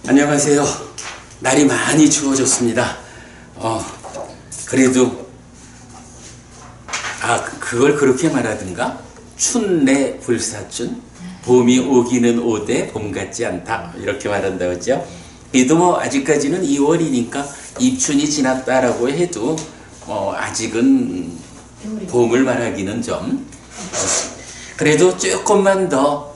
안녕하세요. 날이 많이 추워졌습니다. 그래도 그걸 그렇게 말하든가? 춘내 불사춘, 봄이 오기는 오되 봄 같지 않다, 이렇게 말한다 그죠? 그래도 뭐 아직까지는 2월이니까 입춘이 지났다라고 해도 아직은 봄을 말하기는 좀 그래도 조금만 더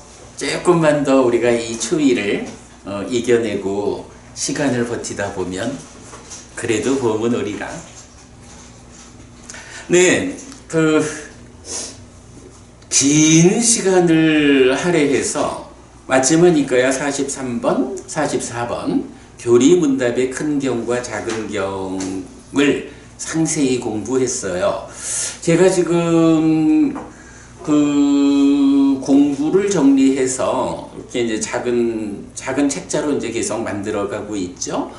우리가 이 추위를 이겨내고 시간을 버티다 보면 그래도 봄은 오리라. 네, 긴 시간을 할애해서 마침은 이거야 43번, 44번 교리문답의 큰 경과 작은 경을 상세히 공부했어요. 제가 지금 공부를 정리해서 이렇게 이제 작은 책자로 이제 계속 만들어가고 있죠.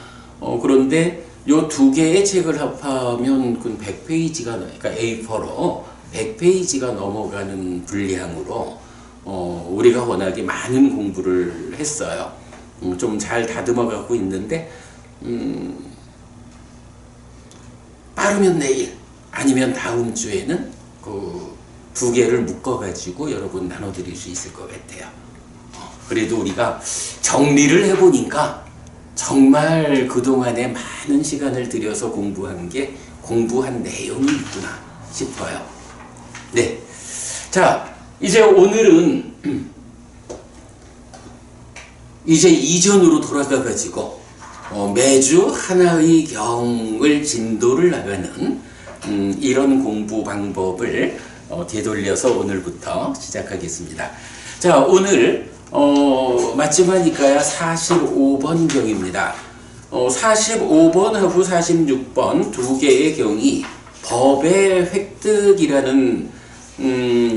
그런데 요 두 개의 책을 합하면 그 100페이지가, 그러니까 A4로 100페이지가 넘어가는 분량으로 우리가 워낙에 많은 공부를 했어요. 좀 잘 다듬어 가고 있는데 빠르면 내일 아니면 다음 주에는 두 개를 묶어가지고 여러분 나눠드릴 수 있을 것 같아요. 그래도 우리가 정리를 해보니까 정말 그동안에 많은 시간을 들여서 공부한 내용이 있구나 싶어요. 네. 자, 이제 오늘은 이제 이전으로 돌아가가지고 매주 하나의 경을 진도를 나가는 이런 공부 방법을 되돌려서 오늘부터 시작하겠습니다. 자, 오늘 마침하니까야 45번 경입니다. 45번하고 46번 두 개의 경이 법의 획득이라는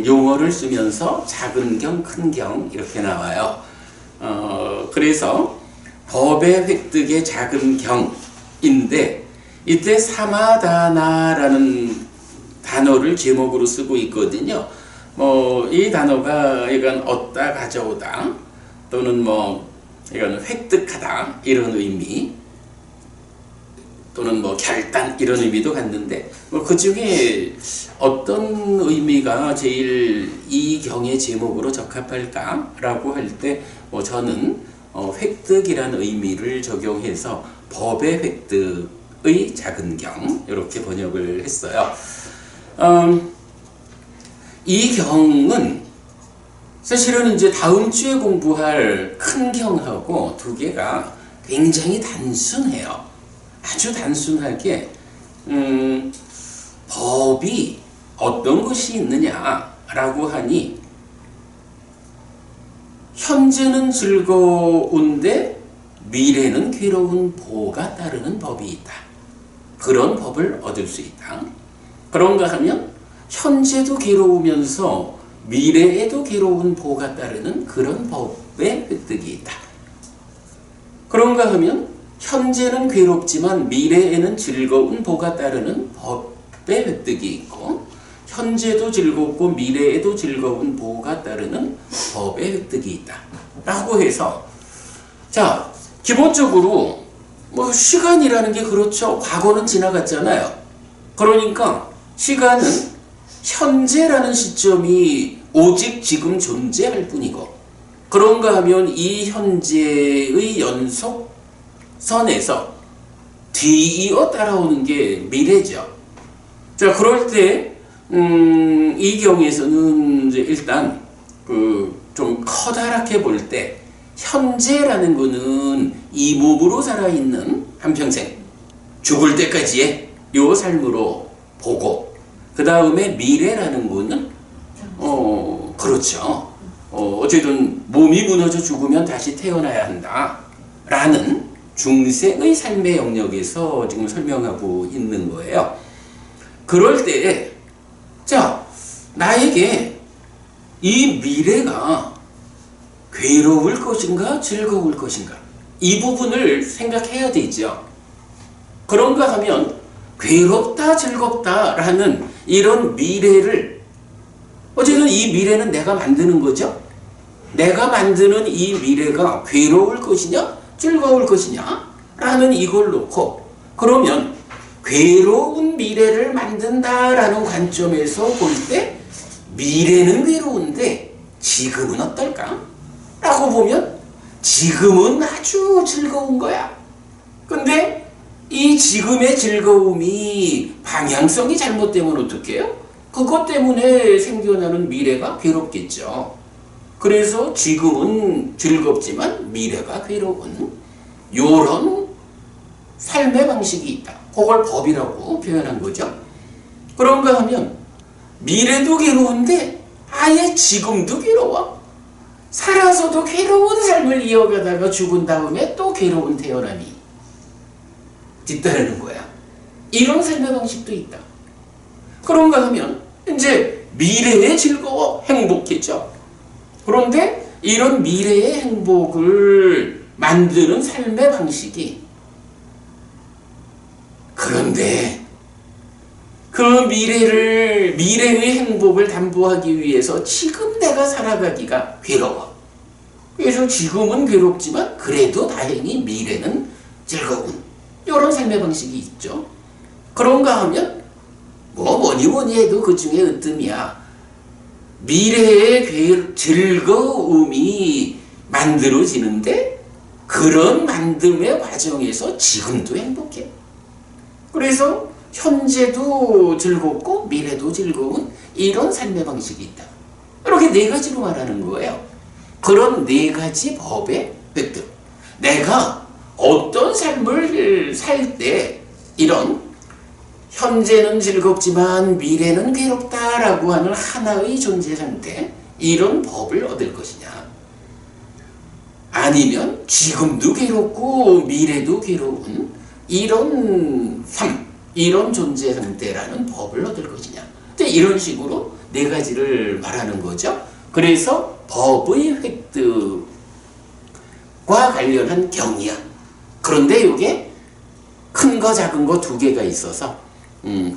용어를 쓰면서 작은 경, 큰 경 이렇게 나와요. 그래서 법의 획득의 작은 경인데 이때 사마다나라는 단어를 제목으로 쓰고 있거든요. 이 단어가 이건 얻다, 가져오다 또는 이건 획득하다 이런 의미 또는 결단 이런 의미도 갖는데 그 중에 어떤 의미가 제일 이 경의 제목으로 적합할까라고 할 때 저는 획득이라는 의미를 적용해서 법의 획득의 작은 경 이렇게 번역을 했어요. 이 경은 사실은 이제 다음 주에 공부할 큰 경하고 두 개가 굉장히 단순해요. 아주 단순하게 법이 어떤 것이 있느냐라고 하니 현재는 즐거운데 미래는 괴로운 보가 따르는 법이 있다. 그런 법을 얻을 수 있다. 그런가 하면 현재도 괴로우면서 미래에도 괴로운 보가 따르는 그런 법의 획득이 있다. 그런가 하면 현재는 괴롭지만 미래에는 즐거운 보가 따르는 법의 획득이 있고 현재도 즐겁고 미래에도 즐거운 보가 따르는 법의 획득이 있다. 라고 해서 자, 기본적으로 시간이라는 게 그렇죠. 과거는 지나갔잖아요. 그러니까 시간은 현재라는 시점이 오직 지금 존재할 뿐이고 그런가 하면 이 현재의 연속선에서 뒤이어 따라오는 게 미래죠. 자, 그럴 때 이 경우에서는 이제 일단 좀 커다랗게 볼 때 현재라는 거는 이 몸으로 살아있는 한평생 죽을 때까지의 요 삶으로 보고 그 다음에 미래라는 거는 그렇죠. 어쨌든 몸이 무너져 죽으면 다시 태어나야 한다 라는 중생의 삶의 영역에서 지금 설명하고 있는 거예요. 그럴 때 자, 나에게 이 미래가 괴로울 것인가 즐거울 것인가 이 부분을 생각해야 되죠. 그런가 하면 괴롭다 즐겁다라는 이런 미래를 어쨌든 이 미래는 내가 만드는 거죠. 내가 만드는 이 미래가 괴로울 것이냐 즐거울 것이냐? 라는 이걸 놓고 그러면 괴로운 미래를 만든다라는 관점에서 볼 때 미래는 괴로운데 지금은 어떨까? 라고 보면 지금은 아주 즐거운 거야. 근데 이 지금의 즐거움이 방향성이 잘못되면 어떡해요? 그것 때문에 생겨나는 미래가 괴롭겠죠. 그래서 지금은 즐겁지만 미래가 괴로운 요런 삶의 방식이 있다. 그걸 법이라고 표현한 거죠. 그런가 하면 미래도 괴로운데 아예 지금도 괴로워. 살아서도 괴로운 삶을 이어가다가 죽은 다음에 또 괴로운 태어남이 뒤따르는 거야. 이런 삶의 방식도 있다. 그런가 하면 이제 미래에 즐거워 행복했죠. 그런데 이런 미래의 행복을 만드는 삶의 방식이 그런데 그 미래의 행복을 담보하기 위해서 지금 내가 살아가기가 괴로워. 그래서 지금은 괴롭지만 그래도 다행히 미래는 즐거운 이런 삶의 방식이 있죠. 그런가 하면 뭐니 해도 그 중에 으뜸이야. 미래의 즐거움이 만들어지는데 그런 만듦의 과정에서 지금도 행복해. 그래서 현재도 즐겁고 미래도 즐거운 이런 삶의 방식이 있다. 이렇게 네 가지로 말하는 거예요. 그런 네 가지 법의 획득. 내가 어떤 삶을 살 때 이런 현재는 즐겁지만 미래는 괴롭다라고 하는 하나의 존재 상태, 이런 법을 얻을 것이냐. 아니면 지금도 괴롭고 미래도 괴로운 이런 삶, 이런 존재 상태라는 법을 얻을 것이냐. 이런 식으로 네 가지를 말하는 거죠. 그래서 법의 획득과 관련한 경이야. 그런데 이게 큰 거 작은 거 두 개가 있어서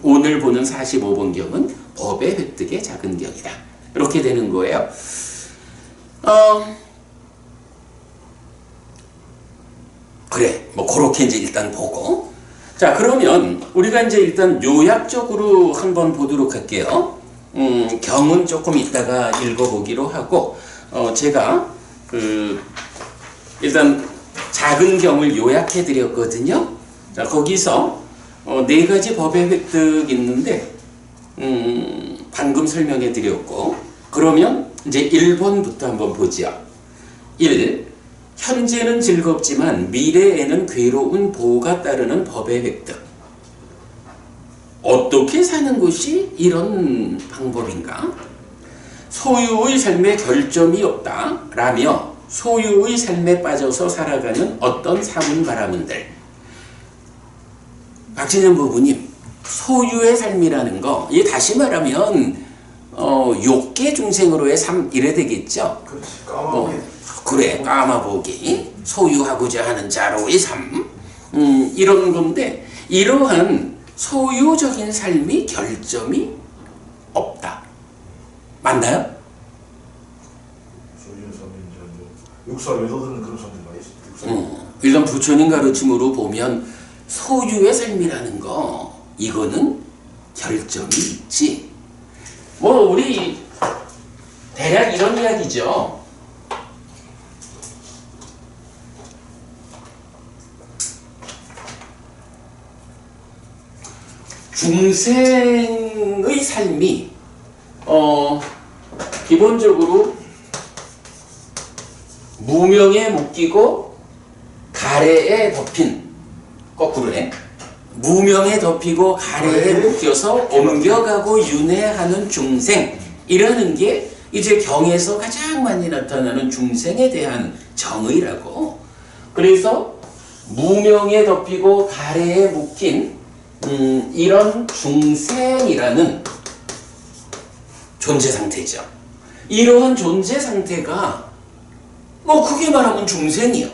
오늘 보는 45번경은 법의 획득의 작은 경이다. 이렇게 되는 거예요. 그래, 그렇게 이제 일단 보고. 자, 그러면 우리가 이제 일단 요약적으로 한번 보도록 할게요. 경은 조금 이따가 읽어보기로 하고, 제가 일단 작은 경을 요약해 드렸거든요. 자, 거기서 네 가지 법의 획득 있는데 방금 설명해 드렸고, 그러면 이제 1번부터 한번 보죠. 1. 현재는 즐겁지만 미래에는 괴로운 보가 따르는 법의 획득. 어떻게 사는 것이 이런 방법인가? 소유의 삶에 결점이 없다 라며 소유의 삶에 빠져서 살아가는 어떤 사문 바라문들. 박진영 부부님, 소유의 삶이라는 거, 이게 다시 말하면 욕계 중생으로의 삶 이래 되겠죠? 그렇지, 까마보기. 그래, 까마보기, 소유하고자 하는 자로의 삶, 이런 건데 이러한 소유적인 삶이 결점이 없다. 맞나요? 소유의 삶이 이제 육사 외도들은 그런 사람들 많이 있어요. 일단 부처님 가르침으로 보면 소유의 삶이라는 거, 이거는 결점이 있지. 우리 대략 이런 이야기죠. 중생의 삶이 기본적으로 무명에 묶이고 가래에 덮인, 거꾸로네. 무명에 덮이고 가래에 묶여서 옮겨가고 윤회하는 중생이라는 게 이제 경에서 가장 많이 나타나는 중생에 대한 정의라고. 그래서 무명에 덮이고 가래에 묶인 이런 중생이라는 존재 상태죠. 이러한 존재 상태가 크게 말하면 중생이요.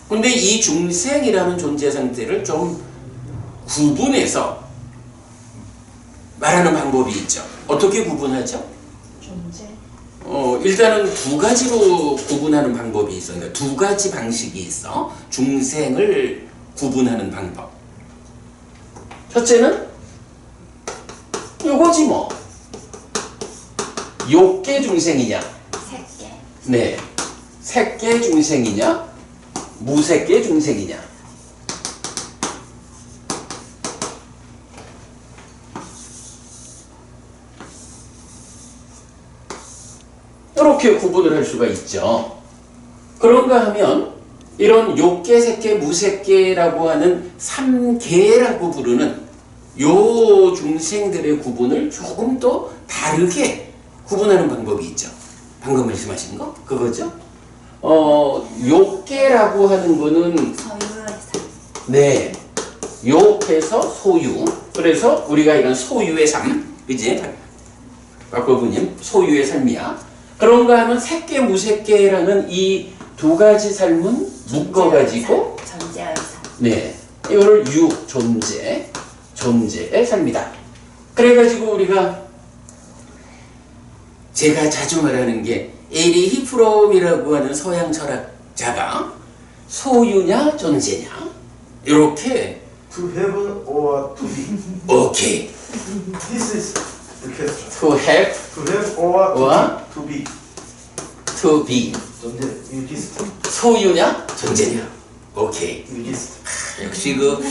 근데 이 중생이라는 존재 상태를 좀 구분해서 말하는 방법이 있죠. 어떻게 구분하죠? 존재. 일단은 두 가지로 구분하는 방법이 있어. 그러니까 두 가지 방식이 있어. 중생을 구분하는 방법. 첫째는 요거지 뭐. 욕계 중생이냐? 새끼. 네. 색계 중생이냐? 무색계 중생이냐? 이렇게 구분을 할 수가 있죠. 그런가 하면 이런 욕계, 색계, 무색계라고 하는 3계라고 부르는 요 중생들의 구분을 조금 더 다르게 구분하는 방법이 있죠. 방금 말씀하신 거? 그거죠? 욕계라고 하는 거는 소유에서. 네. 욕해서 소유. 그래서 우리가 이런 소유의 삶. 그지? 박고부님, 소유의 삶이야. 그런가 하면 색계, 무색계라는 이 두 가지 삶은 묶어가지고 존재의 삶. 네. 이거를 유, 존재의 삶이다. 그래가지고 우리가 제가 자주 말하는 게 에리히 프롬이라고 하는 서양 철학자가 소유냐 존재냐 이렇게 To have or to be. 오케이 This is the question. to have To have or or to be. to be 존재, 일기스트. 소유냐 존재냐 오케이 일기스트. 역시 그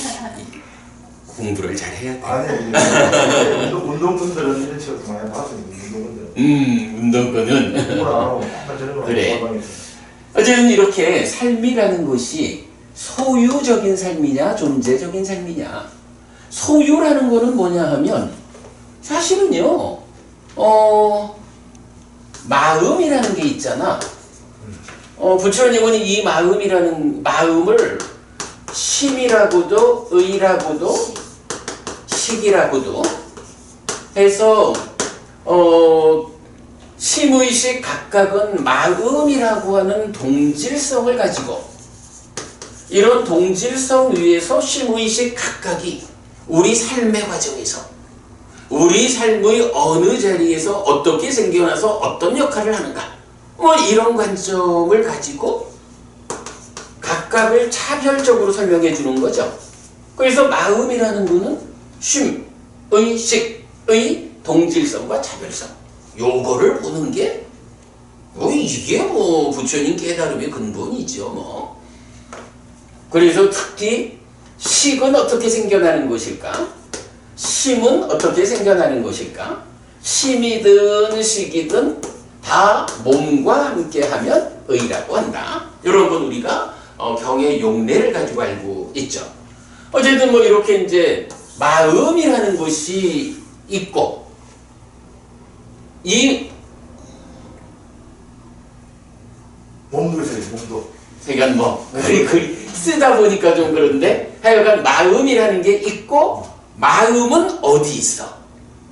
공부를 잘 해야 돼. 아니, 운동분들은 이런 식으로 많이 봤어요. 운동분들은. 운동권은 공부를 안 하고 맨날 저런 거 그래. 하고 어쨌든 이렇게 삶이라는 것이 소유적인 삶이냐 존재적인 삶이냐. 소유라는 거는 뭐냐 하면 사실은요 마음이라는 게 있잖아. 부처님은 이 마음이라는 마음을 심이라고도 의라고도 식이라고도 해서 심의식 각각은 마음이라고 하는 동질성을 가지고 이런 동질성 위에서 심의식 각각이 우리 삶의 과정에서 우리 삶의 어느 자리에서 어떻게 생겨나서 어떤 역할을 하는가 뭐 이런 관점을 가지고 각각을 차별적으로 설명해 주는 거죠. 그래서 마음이라는 거는 쉼, 의식의 동질성과 차별성 요거를 보는 게 이게 부처님 깨달음의 근본이죠 뭐. 그래서 특히 식은 어떻게 생겨나는 것일까? 심은 어떻게 생겨나는 것일까? 심이든 식이든 다 몸과 함께 하면 의라고 한다. 이런 건 우리가 경의 용례를 가지고 알고 있죠. 어쨌든 뭐 이렇게 이제 마음이라는 것이 있고 이 몸도 있어요, 몸도. 그러니까 뭐 쓰다 보니까 좀 그런데 하여간 마음이라는 게 있고 마음은 어디 있어?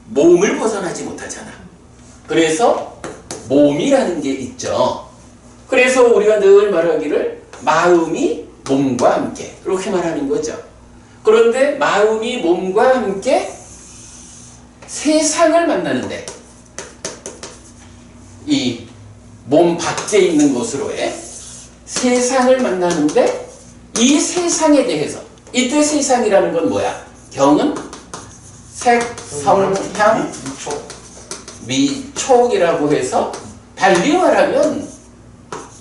몸을 벗어나지 못하잖아. 그래서 몸이라는 게 있죠. 그래서 우리가 늘 말하기를 마음이 몸과 함께 이렇게 말하는 거죠. 그런데 마음이 몸과 함께 세상을 만나는데 이 몸 밖에 있는 곳으로의 세상을 만나는데 이 세상에 대해서 이때 세상이라는 건 뭐야? 경은 색, 성, 향, 미촉이라고 해서 달리 말하면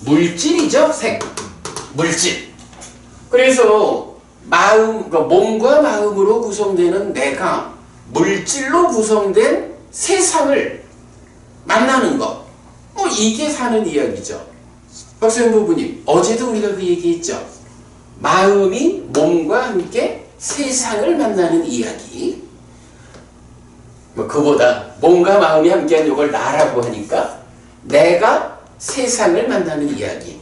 물질이죠. 색, 물질. 그래서 마음, 그러니까 몸과 마음으로 구성되는 내가 물질로 구성된 세상을 만나는 것. 이게 사는 이야기죠. 박수영 부부님, 어제도 우리가 그 얘기했죠. 마음이 몸과 함께 세상을 만나는 이야기. 그보다 몸과 마음이 함께한 이걸 나라고 하니까 내가 세상을 만나는 이야기.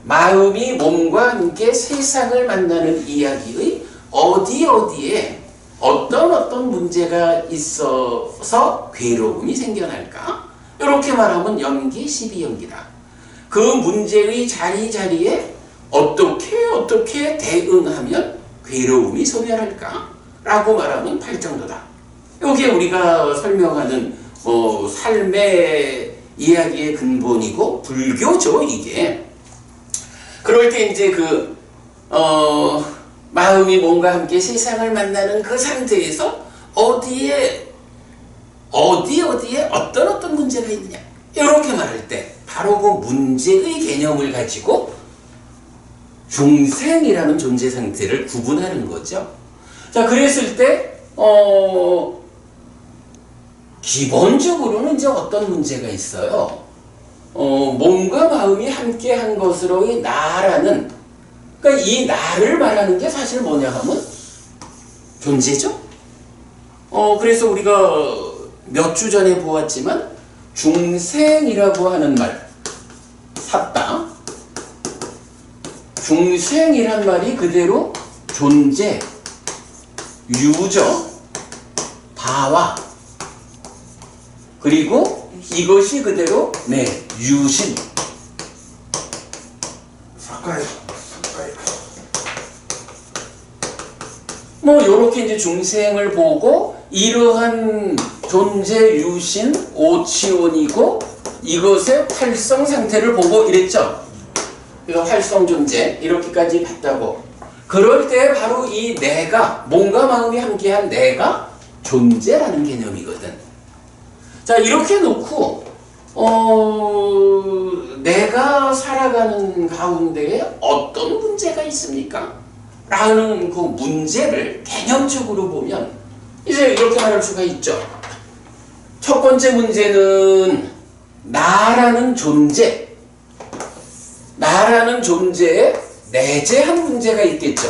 마음이 몸과 함께 세상을 만나는 이야기의 어디에 어떤 문제가 있어서 괴로움이 생겨날까? 이렇게 말하면 연기 12연기다. 그 문제의 자리에 어떻게 대응하면 괴로움이 소멸할까? 라고 말하면 8정도다. 이게 우리가 설명하는 삶의 이야기의 근본이고 불교죠, 이게. 그럴 때 이제 마음이 몸과 함께 세상을 만나는 그 상태에서 어디에 어떤 문제가 있느냐, 이렇게 말할 때 바로 그 문제의 개념을 가지고 중생이라는 존재 상태를 구분하는 거죠. 자, 그랬을 때 기본적으로는 이제 어떤 문제가 있어요. 몸과 마음이 함께한 것으로의 나라는, 그러니까 이 나를 말하는 게 사실 뭐냐 하면 존재죠. 그래서 우리가 몇 주 전에 보았지만 중생이라고 하는 말 샀다. 중생이란 말이 그대로 존재, 유저, 바와, 그리고 이것이 그대로 유신. 사카이. 뭐 요렇게 이제 중생을 보고 이러한 존재, 유신, 오치원이고 이것의 활성 상태를 보고 이랬죠. 그래서 활성 존재 이렇게까지 봤다고. 그럴 때 바로 이 내가, 몸과 마음이 함께한 내가 존재라는 개념이거든. 자, 이렇게 놓고 내가 살아가는 가운데에 어떤 문제가 있습니까? 라는 그 문제를 개념적으로 보면 이제 이렇게 말할 수가 있죠. 첫 번째 문제는 나라는 존재에 내재한 문제가 있겠죠.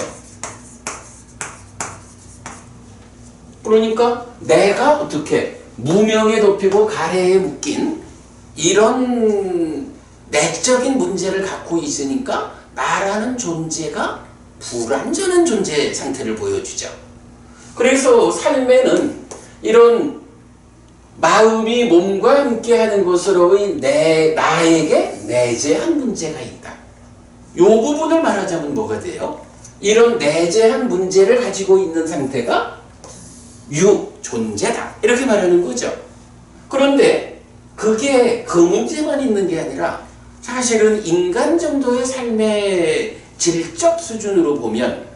그러니까 내가 어떻게 무명에 덮이고 가래에 묶인 이런 내적인 문제를 갖고 있으니까 나라는 존재가 불완전한 존재 상태를 보여주죠. 그래서 삶에는 이런 마음이 몸과 함께하는 것으로의 나에게 내재한 문제가 있다. 이 부분을 말하자면 뭐가 돼요? 이런 내재한 문제를 가지고 있는 상태가 존재다. 이렇게 말하는 거죠. 그런데 그게 그 문제만 있는 게 아니라 사실은 인간 정도의 삶의 질적 수준으로 보면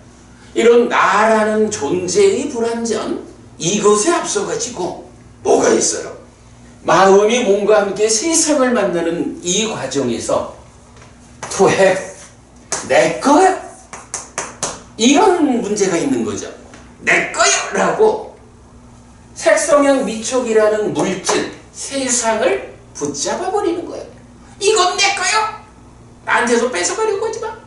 이런 나라는 존재의 불완전, 이것에 앞서가지고 뭐가 있어요? 마음이 몸과 함께 세상을 만나는 이 과정에서 토해, 내 거야? 이런 문제가 있는 거죠. 내 거야! 라고 색성형 미촉이라는 물질, 세상을 붙잡아 버리는 거예요. 이건 내 거야! 나한테서 뺏어가려고 하지 마!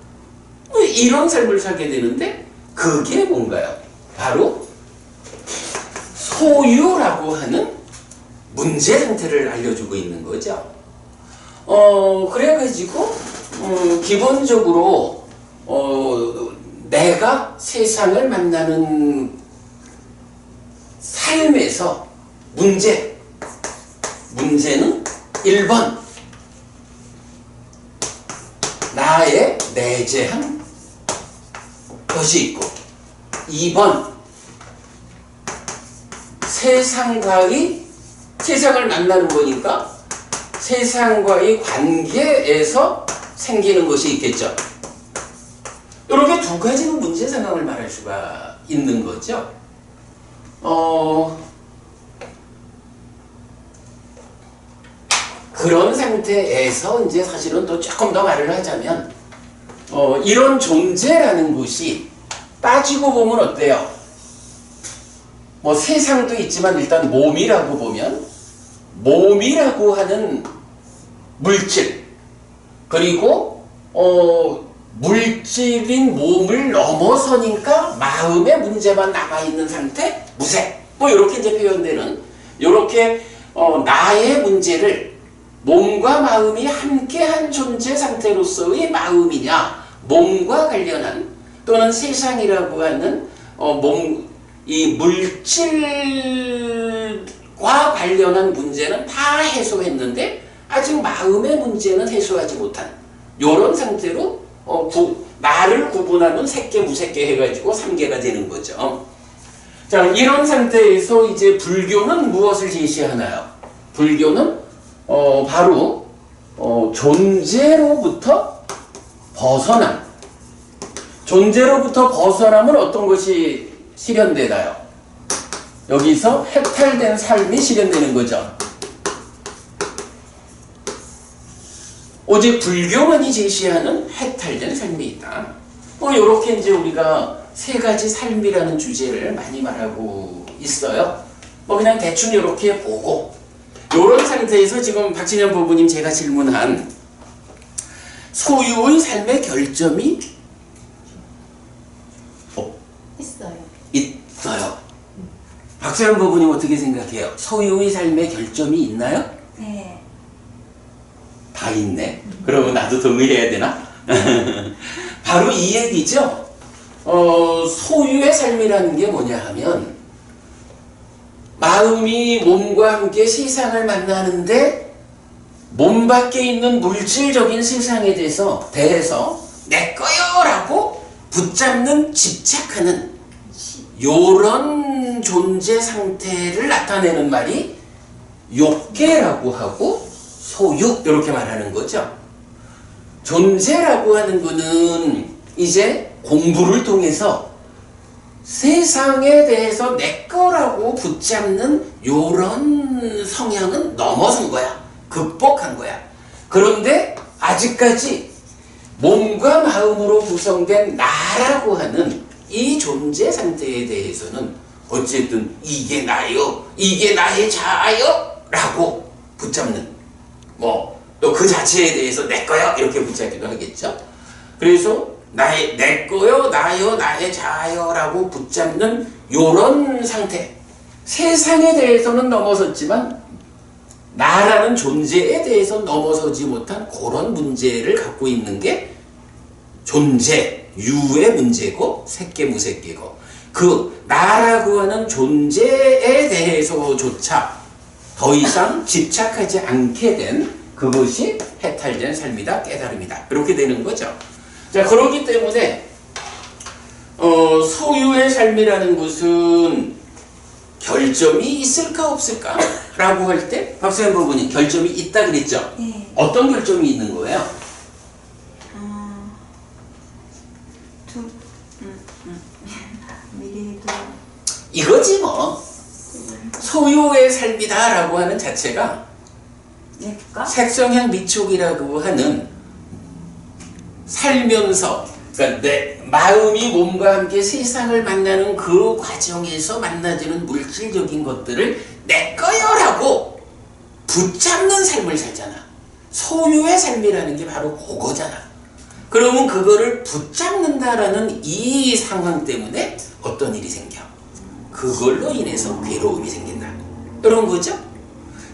이런 삶을 살게 되는데 그게 뭔가요? 바로 소유라고 하는 문제 상태를 알려주고 있는 거죠. 그래가지고 기본적으로 내가 세상을 만나는 삶에서 문제는 1번 나의 내재한 것이 있고, 2번 세상을 만나는 거니까 세상과의 관계에서 생기는 것이 있겠죠. 이렇게 두 가지의 문제 상황을 말할 수가 있는 거죠. 그런 상태에서 이제 사실은 또 조금 더 말을 하자면 이런 존재라는 것이 따지고 보면 어때요? 뭐 세상도 있지만 일단 몸이라고 보면 몸이라고 하는 물질, 그리고 물질인 몸을 넘어서니까 마음의 문제만 남아있는 상태, 무색, 뭐 이렇게 이제 표현되는, 이렇게 나의 문제를 몸과 마음이 함께한 존재 상태로서의 마음이냐, 몸과 관련한 또는 세상이라고 하는 이 물질과 관련한 문제는 다 해소했는데 아직 마음의 문제는 해소하지 못한 이런 상태로 나를 구분하는 색계 무색계 해가지고 3개가 되는 거죠. 자, 이런 상태에서 이제 불교는 무엇을 제시하나요? 불교는 바로 존재로부터 벗어남. 존재로부터 벗어남은 어떤 것이 실현되나요? 여기서 해탈된 삶이 실현되는 거죠. 오직 불교만이 제시하는 해탈된 삶이 있다. 이렇게 이제 우리가 세 가지 삶이라는 주제를 많이 말하고 있어요. 그냥 대충 이렇게 보고, 이런 상태에서 지금 박진현 부부님 제가 질문한 소유의 삶의 결점이 있어요. 박진현 부부님 어떻게 생각해요? 소유의 삶의 결점이 있나요? 네. 다 있네. 그러면 나도 동의해야 되나? 바로 이 얘기죠. 소유의 삶이라는 게 뭐냐 하면, 마음이 몸과 함께 세상을 만나는데 몸 밖에 있는 물질적인 세상에 대해서 내 거요 라고 붙잡는, 집착하는 요런 존재 상태를 나타내는 말이 욕계라고 하고 소유, 이렇게 말하는 거죠. 존재라고 하는 거는 이제 공부를 통해서 세상에 대해서 내 거라고 붙잡는 요런 성향은 넘어선 거야. 극복한 거야. 그런데 아직까지 몸과 마음으로 구성된 나라고 하는 이 존재 상태에 대해서는 어쨌든 이게 나요, 이게 나의 자아요 라고 붙잡는, 또 그 자체에 대해서 내 거요 이렇게 붙잡기도 하겠죠. 그래서 내 거요, 나요, 나의 자아요 라고 붙잡는 요런 상태, 세상에 대해서는 넘어섰지만 나라는 존재에 대해서 넘어서지 못한 그런 문제를 갖고 있는 게 존재, 유의 문제고 색계무색계고, 그 나라고 하는 존재에 대해서조차 더 이상 집착하지 않게 된 그것이 해탈된 삶이다, 깨달음이다, 이렇게 되는 거죠. 자, 그렇기 때문에 소유의 삶이라는 것은 결점이 있을까 없을까? 라고 할 때 박수현 부부님 결점이 있다 그랬죠? 네. 어떤 결점이 있는 거예요? 미래도 이거지 뭐. 소유의 삶이다 라고 하는 자체가 내가 색성향 미촉이라고 하는 살면서, 그러니까 내 마음이 몸과 함께 세상을 만나는 그 과정에서 만나지는 물질적인 것들을 내 거요라고 붙잡는 삶을 살잖아. 소유의 삶이라는 게 바로 그거잖아. 그러면 그거를 붙잡는다라는 이 상황 때문에 어떤 일이 생겨? 그걸로 인해서 괴로움이 생긴다, 그런 거죠.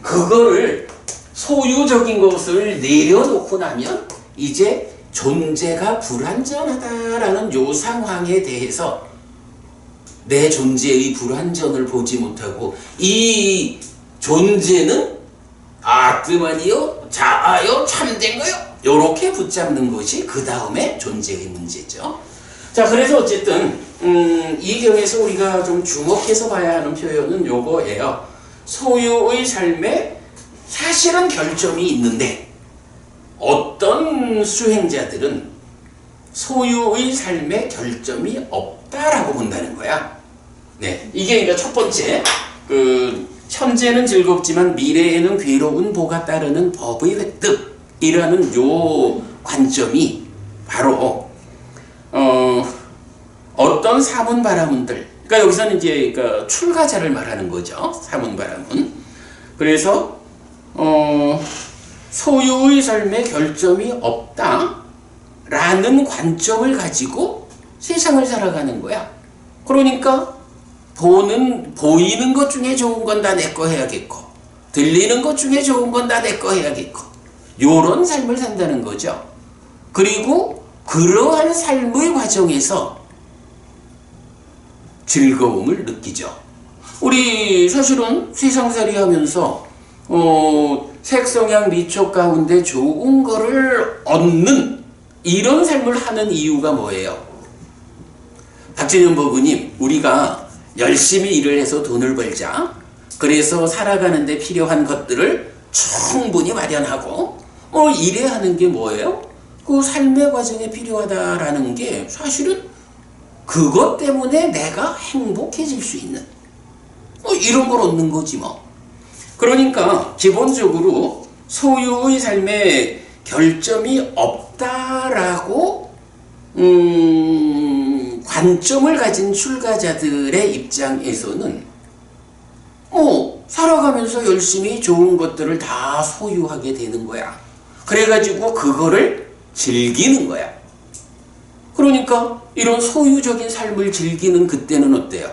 그거를 소유적인 것을 내려놓고 나면 이제 존재가 불완전하다라는 요 상황에 대해서 내 존재의 불완전을 보지 못하고 이 존재는 아트만이요, 자아요, 참된 거요, 요렇게 붙잡는 것이 그 다음에 존재의 문제죠. 자, 그래서 어쨌든 이 경에서 우리가 좀 주목해서 봐야 하는 표현은 요거예요. 소유의 삶에 사실은 결점이 있는데 어떤 수행자들은 소유의 삶에 결점이 없다라고 본다는 거야. 네, 이게 그러니까 첫 번째, 현재는 즐겁지만 미래에는 괴로운 보가 따르는 법의 획득이라는 요 관점이 바로 어떤 사문바라문들, 그러니까 여기서는 이제 그러니까 출가자를 말하는 거죠. 사문바라문. 그래서 소유의 삶에 결점이 없다라는 관점을 가지고 세상을 살아가는 거야. 그러니까 보이는 것 중에 좋은 건 다 내 거 해야겠고, 들리는 것 중에 좋은 건 다 내 거 해야겠고, 요런 삶을 산다는 거죠. 그리고 그러한 삶의 과정에서 즐거움을 느끼죠. 우리 사실은 세상살이 하면서 색성향 미촉 가운데 좋은 거를 얻는 이런 삶을 하는 이유가 뭐예요? 박진현 부부님, 우리가 열심히 일을 해서 돈을 벌자, 그래서 살아가는데 필요한 것들을 충분히 마련하고 이래야 하는 게 뭐예요? 그 삶의 과정에 필요하다라는 게 사실은 그것 때문에 내가 행복해질 수 있는 이런 걸 얻는 거지 뭐. 그러니까 기본적으로 소유의 삶에 결점이 없다라고 관점을 가진 출가자들의 입장에서는 살아가면서 열심히 좋은 것들을 다 소유하게 되는 거야. 그래가지고 그거를 즐기는 거야. 그러니까 이런 소유적인 삶을 즐기는 그때는 어때요?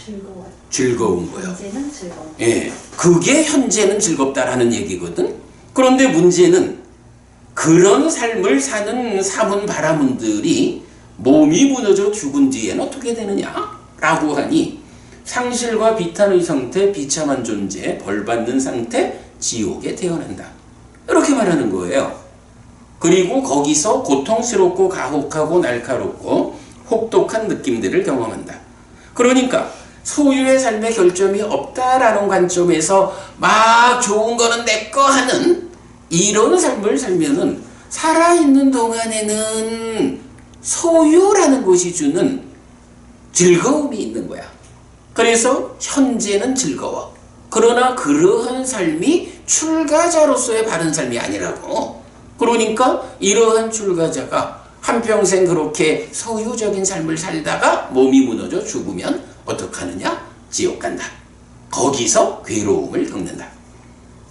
즐거워요. 즐거운 거예요. 이제는 즐거워. 예, 그게 현재는 즐겁다라는 얘기거든. 그런데 문제는 그런 삶을 사는 사문 바라문들이 몸이 무너져 죽은 뒤에는 어떻게 되느냐라고 하니 상실과 비탄의 상태, 비참한 존재, 벌받는 상태, 지옥에 태어난다. 이렇게 말하는 거예요. 그리고 거기서 고통스럽고 가혹하고 날카롭고 혹독한 느낌들을 경험한다. 그러니까 소유의 삶의 결점이 없다라는 관점에서 막 좋은 거는 내 거 하는 이런 삶을 살면은 살아있는 동안에는 소유라는 것이 주는 즐거움이 있는 거야. 그래서 현재는 즐거워. 그러나 그러한 삶이 출가자로서의 바른 삶이 아니라고. 그러니까 이러한 출가자가 한평생 그렇게 소유적인 삶을 살다가 몸이 무너져 죽으면 어떡하느냐? 지옥 간다. 거기서 괴로움을 겪는다.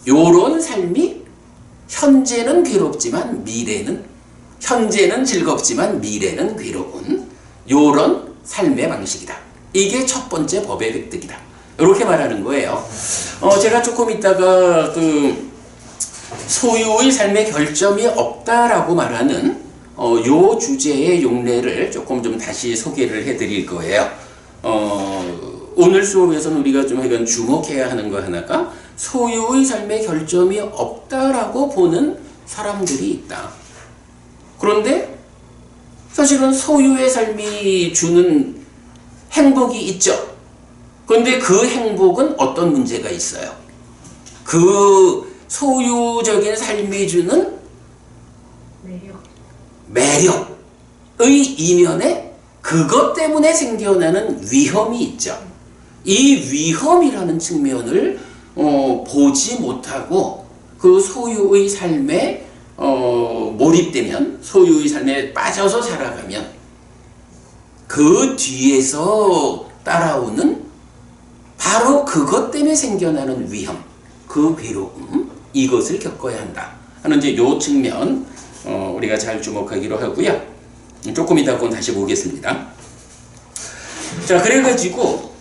요런 삶이 현재는 괴롭지만 현재는 즐겁지만 미래는 괴로운 요런 삶의 방식이다. 이게 첫 번째 법의 획득이다. 이렇게 말하는 거예요. 제가 조금 있다가 그 소유의 삶의 결점이 없다라고 말하는 요 주제의 용례를 조금 좀 다시 소개를 해드릴 거예요. 오늘 수업에서는 우리가 좀 약간 주목해야 하는 거 하나가 소유의 삶의 결점이 없다라고 보는 사람들이 있다. 그런데 사실은 소유의 삶이 주는 행복이 있죠. 그런데 그 행복은 어떤 문제가 있어요? 그 소유적인 삶이 주는 매력의 이면에 그것 때문에 생겨나는 위험이 있죠. 이 위험이라는 측면을 보지 못하고 그 소유의 삶에 몰입되면, 소유의 삶에 빠져서 살아가면 그 뒤에서 따라오는 바로 그것 때문에 생겨나는 위험, 그 괴로움, 이것을 겪어야 한다 하는 이제 요 측면 우리가 잘 주목하기로 하고요. 조금 이따 그건 다시 보겠습니다. 자, 그래가지고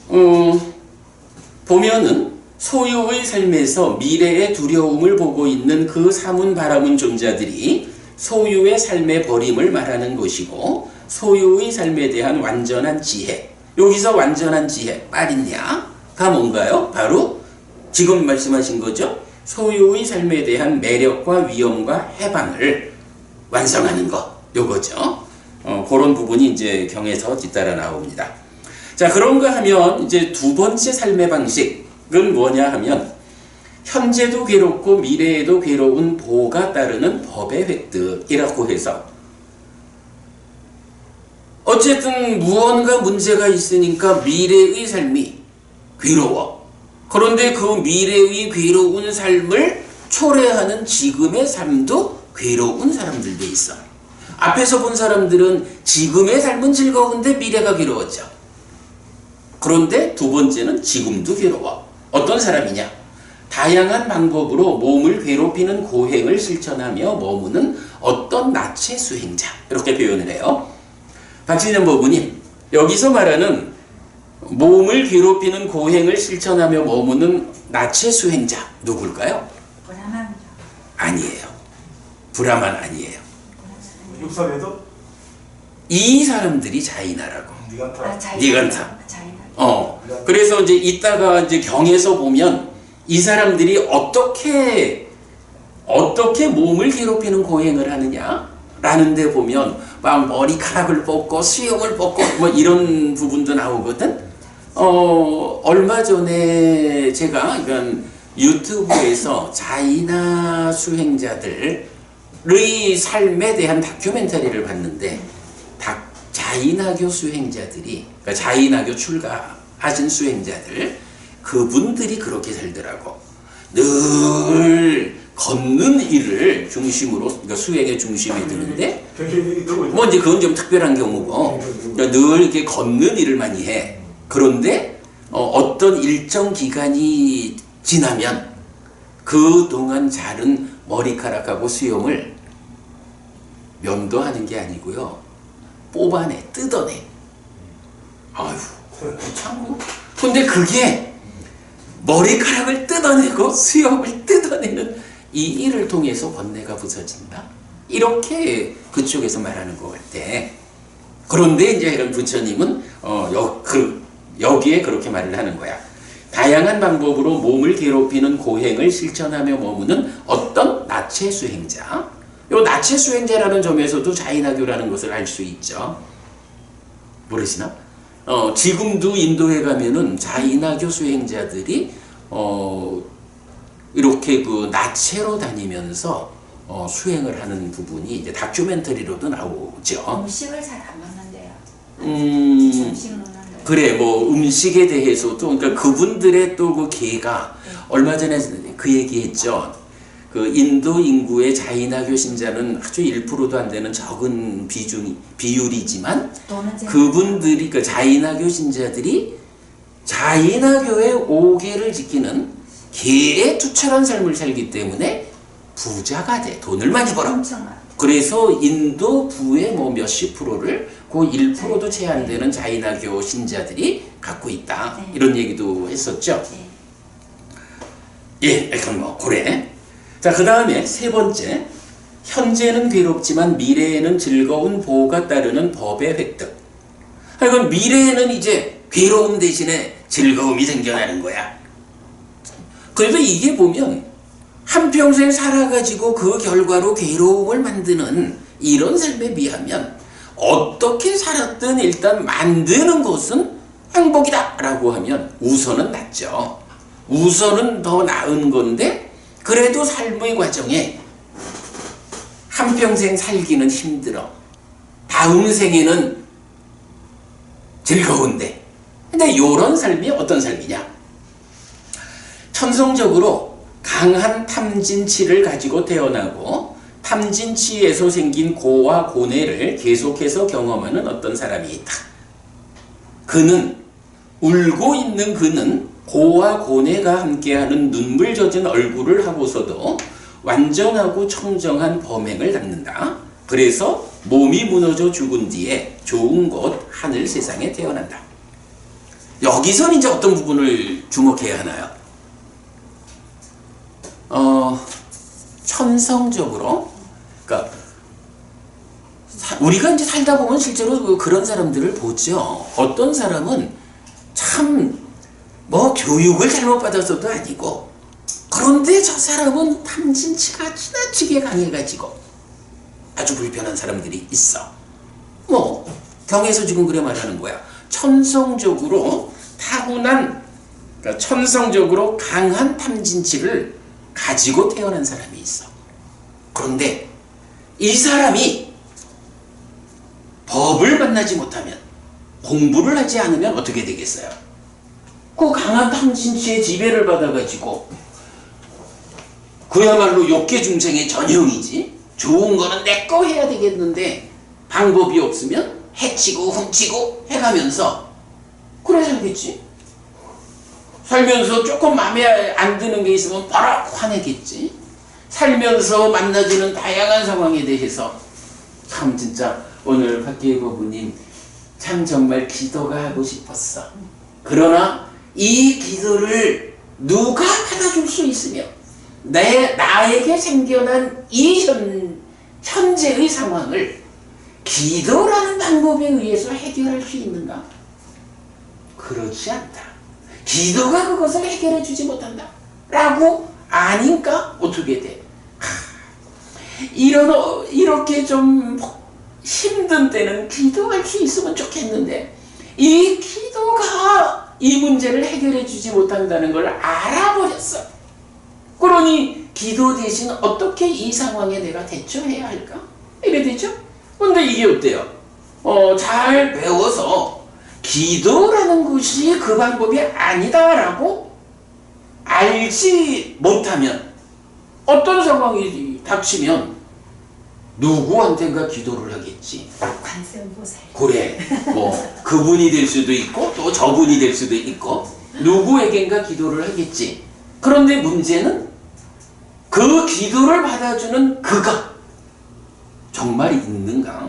보면은 소유의 삶에서 미래의 두려움을 보고 있는 그 사문 바라문 존자들이 소유의 삶의 버림을 말하는 것이고, 소유의 삶에 대한 완전한 지혜, 여기서 완전한 지혜, 빠릿냐가 뭔가요? 바로 지금 말씀하신 거죠. 소유의 삶에 대한 매력과 위험과 해방을 완성하는 것, 요거죠. 그런 부분이 이제 경에서 뒤따라 나옵니다. 자, 그런가 하면 이제 두 번째 삶의 방식은 뭐냐 하면 현재도 괴롭고 미래에도 괴로운 보가 따르는 법의 획득이라고 해서 어쨌든 무언가 문제가 있으니까 미래의 삶이 괴로워. 그런데 그 미래의 괴로운 삶을 초래하는 지금의 삶도 괴로운 사람들도 있어. 앞에서 본 사람들은 지금의 삶은 즐거운데 미래가 괴로웠죠. 그런데 두 번째는 지금도 괴로워. 어떤 사람이냐? 다양한 방법으로 몸을 괴롭히는 고행을 실천하며 머무는 어떤 나체 수행자, 이렇게 표현을 해요. 박진현 법무님, 여기서 말하는 몸을 괴롭히는 고행을 실천하며 머무는 나체 수행자 누굴까요? 브라만. 아니에요. 브라만 아니에요. 육사에도 이 사람들이 자이나라고. 니간타. 니간타. 그래서 이제 이따가 이제 경에서 보면 이 사람들이 어떻게 몸을 괴롭히는 고행을 하느냐라는 데 보면 막 머리카락을 뽑고 수염을 뽑고 뭐 이런 부분도 나오거든. 얼마 전에 제가 유튜브에서 자이나 수행자들의 삶에 대한 다큐멘터리를 봤는데 자이나교 수행자들이 그러니까 자이나교 출가하신 수행자들 그분들이 그렇게 살더라고. 늘 걷는 일을 중심으로 그러니까 수행의 중심에 두는데 뭐 이제 그건 좀 특별한 경우고 그러니까 늘 이렇게 걷는 일을 많이 해. 그런데 어떤 일정 기간이 지나면 그동안 자른 머리카락하고 수염을 면도하는 게 아니고요. 뽑아내, 뜯어내. 아유, 참. 근데 그게 머리카락을 뜯어내고 수염을 뜯어내는 이 일을 통해서 번뇌가 부서진다. 이렇게 그쪽에서 말하는 것 같아. 그런데 이제 이런 부처님은 여기에 그렇게 말을 하는 거야. 다양한 방법으로 몸을 괴롭히는 고행을 실천하며 머무는 어떤 나체 수행자. 요 나체 수행자라는 점에서도 자이나교라는 것을 알 수 있죠. 모르시나? 지금도 인도에 가면은 자이나교 수행자들이 이렇게 그 나체로 다니면서 수행을 하는 부분이 이제 다큐멘터리로도 나오죠. 음식을 잘 안 먹는데요. 음식 먹는데. 그래, 뭐 음식에 대해서도 그러니까 그분들의 또 그 계가 얼마 전에 그 얘기했죠. 그 인도 인구의 자이나교 신자는 아주 1%도 안 되는 적은 비율이지만 그분들이 그 자이나교 신자들이 자이나교의 5계를 지키는 계에 투철한 삶을 살기 때문에 부자가 돼. 돈을 많이 벌어. 그래서 인도 부의 뭐 몇십 프로를 그 1%도 채 안 되는 자이나교 신자들이 갖고 있다. 네. 이런 얘기도 했었죠. 네. 예, 그럼 뭐 그래. 자, 그 다음에 세 번째, 현재는 괴롭지만 미래에는 즐거운 보호가 따르는 법의 획득. 그러니까 미래에는 이제 괴로움 대신에 즐거움이 생겨나는 거야. 그래서 이게 보면 한평생 살아가지고 그 결과로 괴로움을 만드는 이런 삶에 비하면 어떻게 살았든 일단 만드는 것은 행복이다 라고 하면 우선은 낫죠. 우선은 더 나은 건데 그래도 삶의 과정에 한평생 살기는 힘들어. 다음 생에는 즐거운데. 근데 이런 삶이 어떤 삶이냐? 천성적으로 강한 탐진치를 가지고 태어나고 탐진치에서 생긴 고와 고뇌를 계속해서 경험하는 어떤 사람이 있다. 그는 울고 있는 그는 고와 고뇌가 함께하는 눈물 젖은 얼굴을 하고서도 완전하고 청정한 범행을 갖는다. 그래서 몸이 무너져 죽은 뒤에 좋은 곳 하늘 세상에 태어난다. 여기서 이제 어떤 부분을 주목해야 하나요? 천성적으로, 그러니까 우리가 이제 살다 보면 실제로 그런 사람들을 보죠. 어떤 사람은 참 뭐 교육을 잘못 받아서도 아니고, 그런데 저 사람은 탐진치가 지나치게 강해가지고 아주 불편한 사람들이 있어. 뭐 경에서 지금 그래 말하는 거야. 천성적으로 타고난, 그러니까 천성적으로 강한 탐진치를 가지고 태어난 사람이 있어. 그런데 이 사람이 법을 만나지 못하면, 공부를 하지 않으면 어떻게 되겠어요? 그 강한 탐진치의 지배를 받아가지고 그야말로 욕계 중생의 전형이지. 좋은 거는 내 거 해야 되겠는데 방법이 없으면 해치고 훔치고 해가면서 그래 살겠지. 살면서 조금 마음에 안 드는 게 있으면 바로 화내겠지. 살면서 만나지는 다양한 상황에 대해서 참 진짜 오늘 박계희 고부님 참 정말 기도가 하고 싶었어. 그러나 이 기도를 누가 받아줄 수 있으며 나에게 생겨난 이 현재의 상황을 기도라는 방법에 의해서 해결할 수 있는가? 그렇지 않다. 기도가 그것을 해결해 주지 못한다 라고 아니까 어떻게 돼? 이렇게 좀 힘든 때는 기도할 수 있으면 좋겠는데 이 기도가 이 문제를 해결해 주지 못한다는 걸 알아버렸어. 그러니 기도 대신 어떻게 이 상황에 내가 대처해야 할까? 이래 되죠? 근데 이게 어때요? 잘 배워서 기도라는 것이 그 방법이 아니다라고 알지 못하면 어떤 상황이 닥치면 누구한테인가 기도를 하겠지. 관세음보살. 그래, 그분이 될 수도 있고 또 저분이 될 수도 있고 누구에겐가 기도를 하겠지. 그런데 문제는 그 기도를 받아주는 그가 정말 있는가?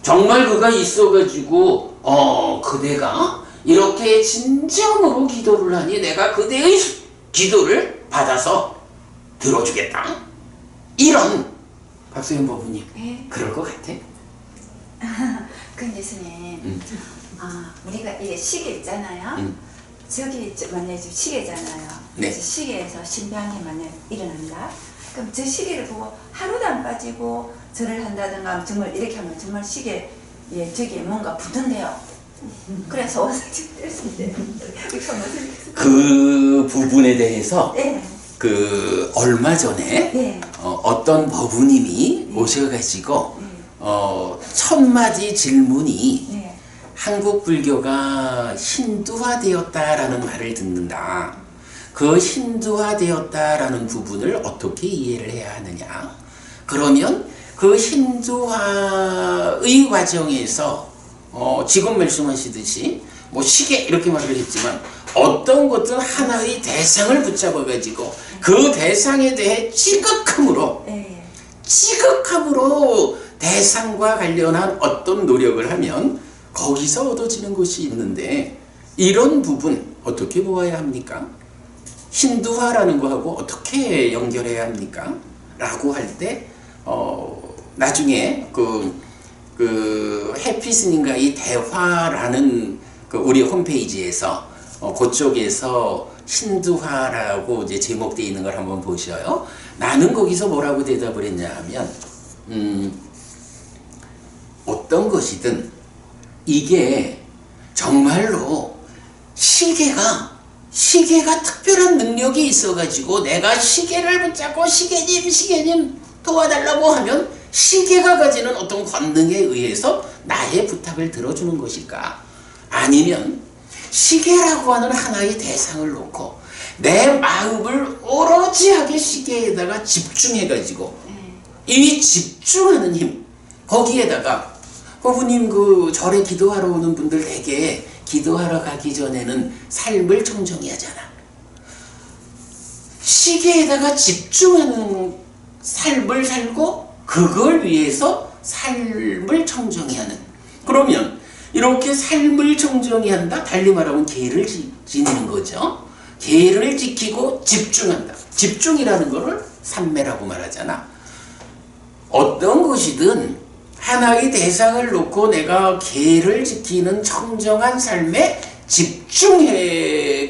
정말 그가 있어가지고 그대가 이렇게 진정으로 기도를 하니 내가 그대의 기도를 받아서 들어주겠다. 이런 박수현 법부님 네. 그럴 것 같아? 근데 스님, 우리가 이게 시계 있잖아요. 저기 만약에 지금 시계잖아요. 네. 그래서 시계에서 신병이 만약 일어난다. 그럼 저 시계를 보고 하루도 안 빠지고 절을 한다든가 정말 이렇게 하면 정말 시계에 저기에 뭔가 붙은데요. 그래서 어색해 뜰수있대요. 그 부분에 대해서 네. 얼마 전에 네. 어떤 법부님이 오셔가지고 첫 마디 질문이 네. 한국 불교가 힌두화되었다라는 말을 듣는다. 그 힌두화되었다라는 부분을 어떻게 이해를 해야 하느냐? 그러면 그 힌두화의 과정에서 지금 말씀하시듯이 시계 이렇게 말을 했지만 어떤 것든 하나의 대상을 붙잡아 가지고 그 대상에 대해 찌극함으로 대상과 관련한 어떤 노력을 하면 거기서 얻어지는 것이 있는데 이런 부분 어떻게 보아야 합니까? 힌두화라는 거하고 어떻게 연결해야 합니까? 라고 할 때 나중에 그 해피스님과의 대화라는 우리 홈페이지에서 그쪽에서 힌두화라고 이제 제목되어 있는 걸 한번 보셔요. 나는 거기서 뭐라고 대답을 했냐 하면 어떤 것이든 이게 정말로 시계가 특별한 능력이 있어가지고 내가 시계를 붙잡고 시계님 도와달라고 하면 시계가 가지는 어떤 권능에 의해서 나의 부탁을 들어주는 것일까? 아니면 시계라고 하는 하나의 대상을 놓고 내 마음을 오로지하게 시계에다가 집중해가지고 이 집중하는 힘 거기에다가 법부님 절에 기도하러 오는 분들 되게 기도하러 가기 전에는 삶을 청정해야 하잖아. 시계에다가 집중하는 삶을 살고 그걸 위해서 삶을 청정해야 하는. 그러면 이렇게 삶을 청정해야 한다. 달리 말하면 계를 지니는 거죠. 계를 지키고 집중한다. 집중이라는 거를 삼매라고 말하잖아. 어떤 것이든 하나의 대상을 놓고 내가 계를 지키는 청정한 삶에 집중에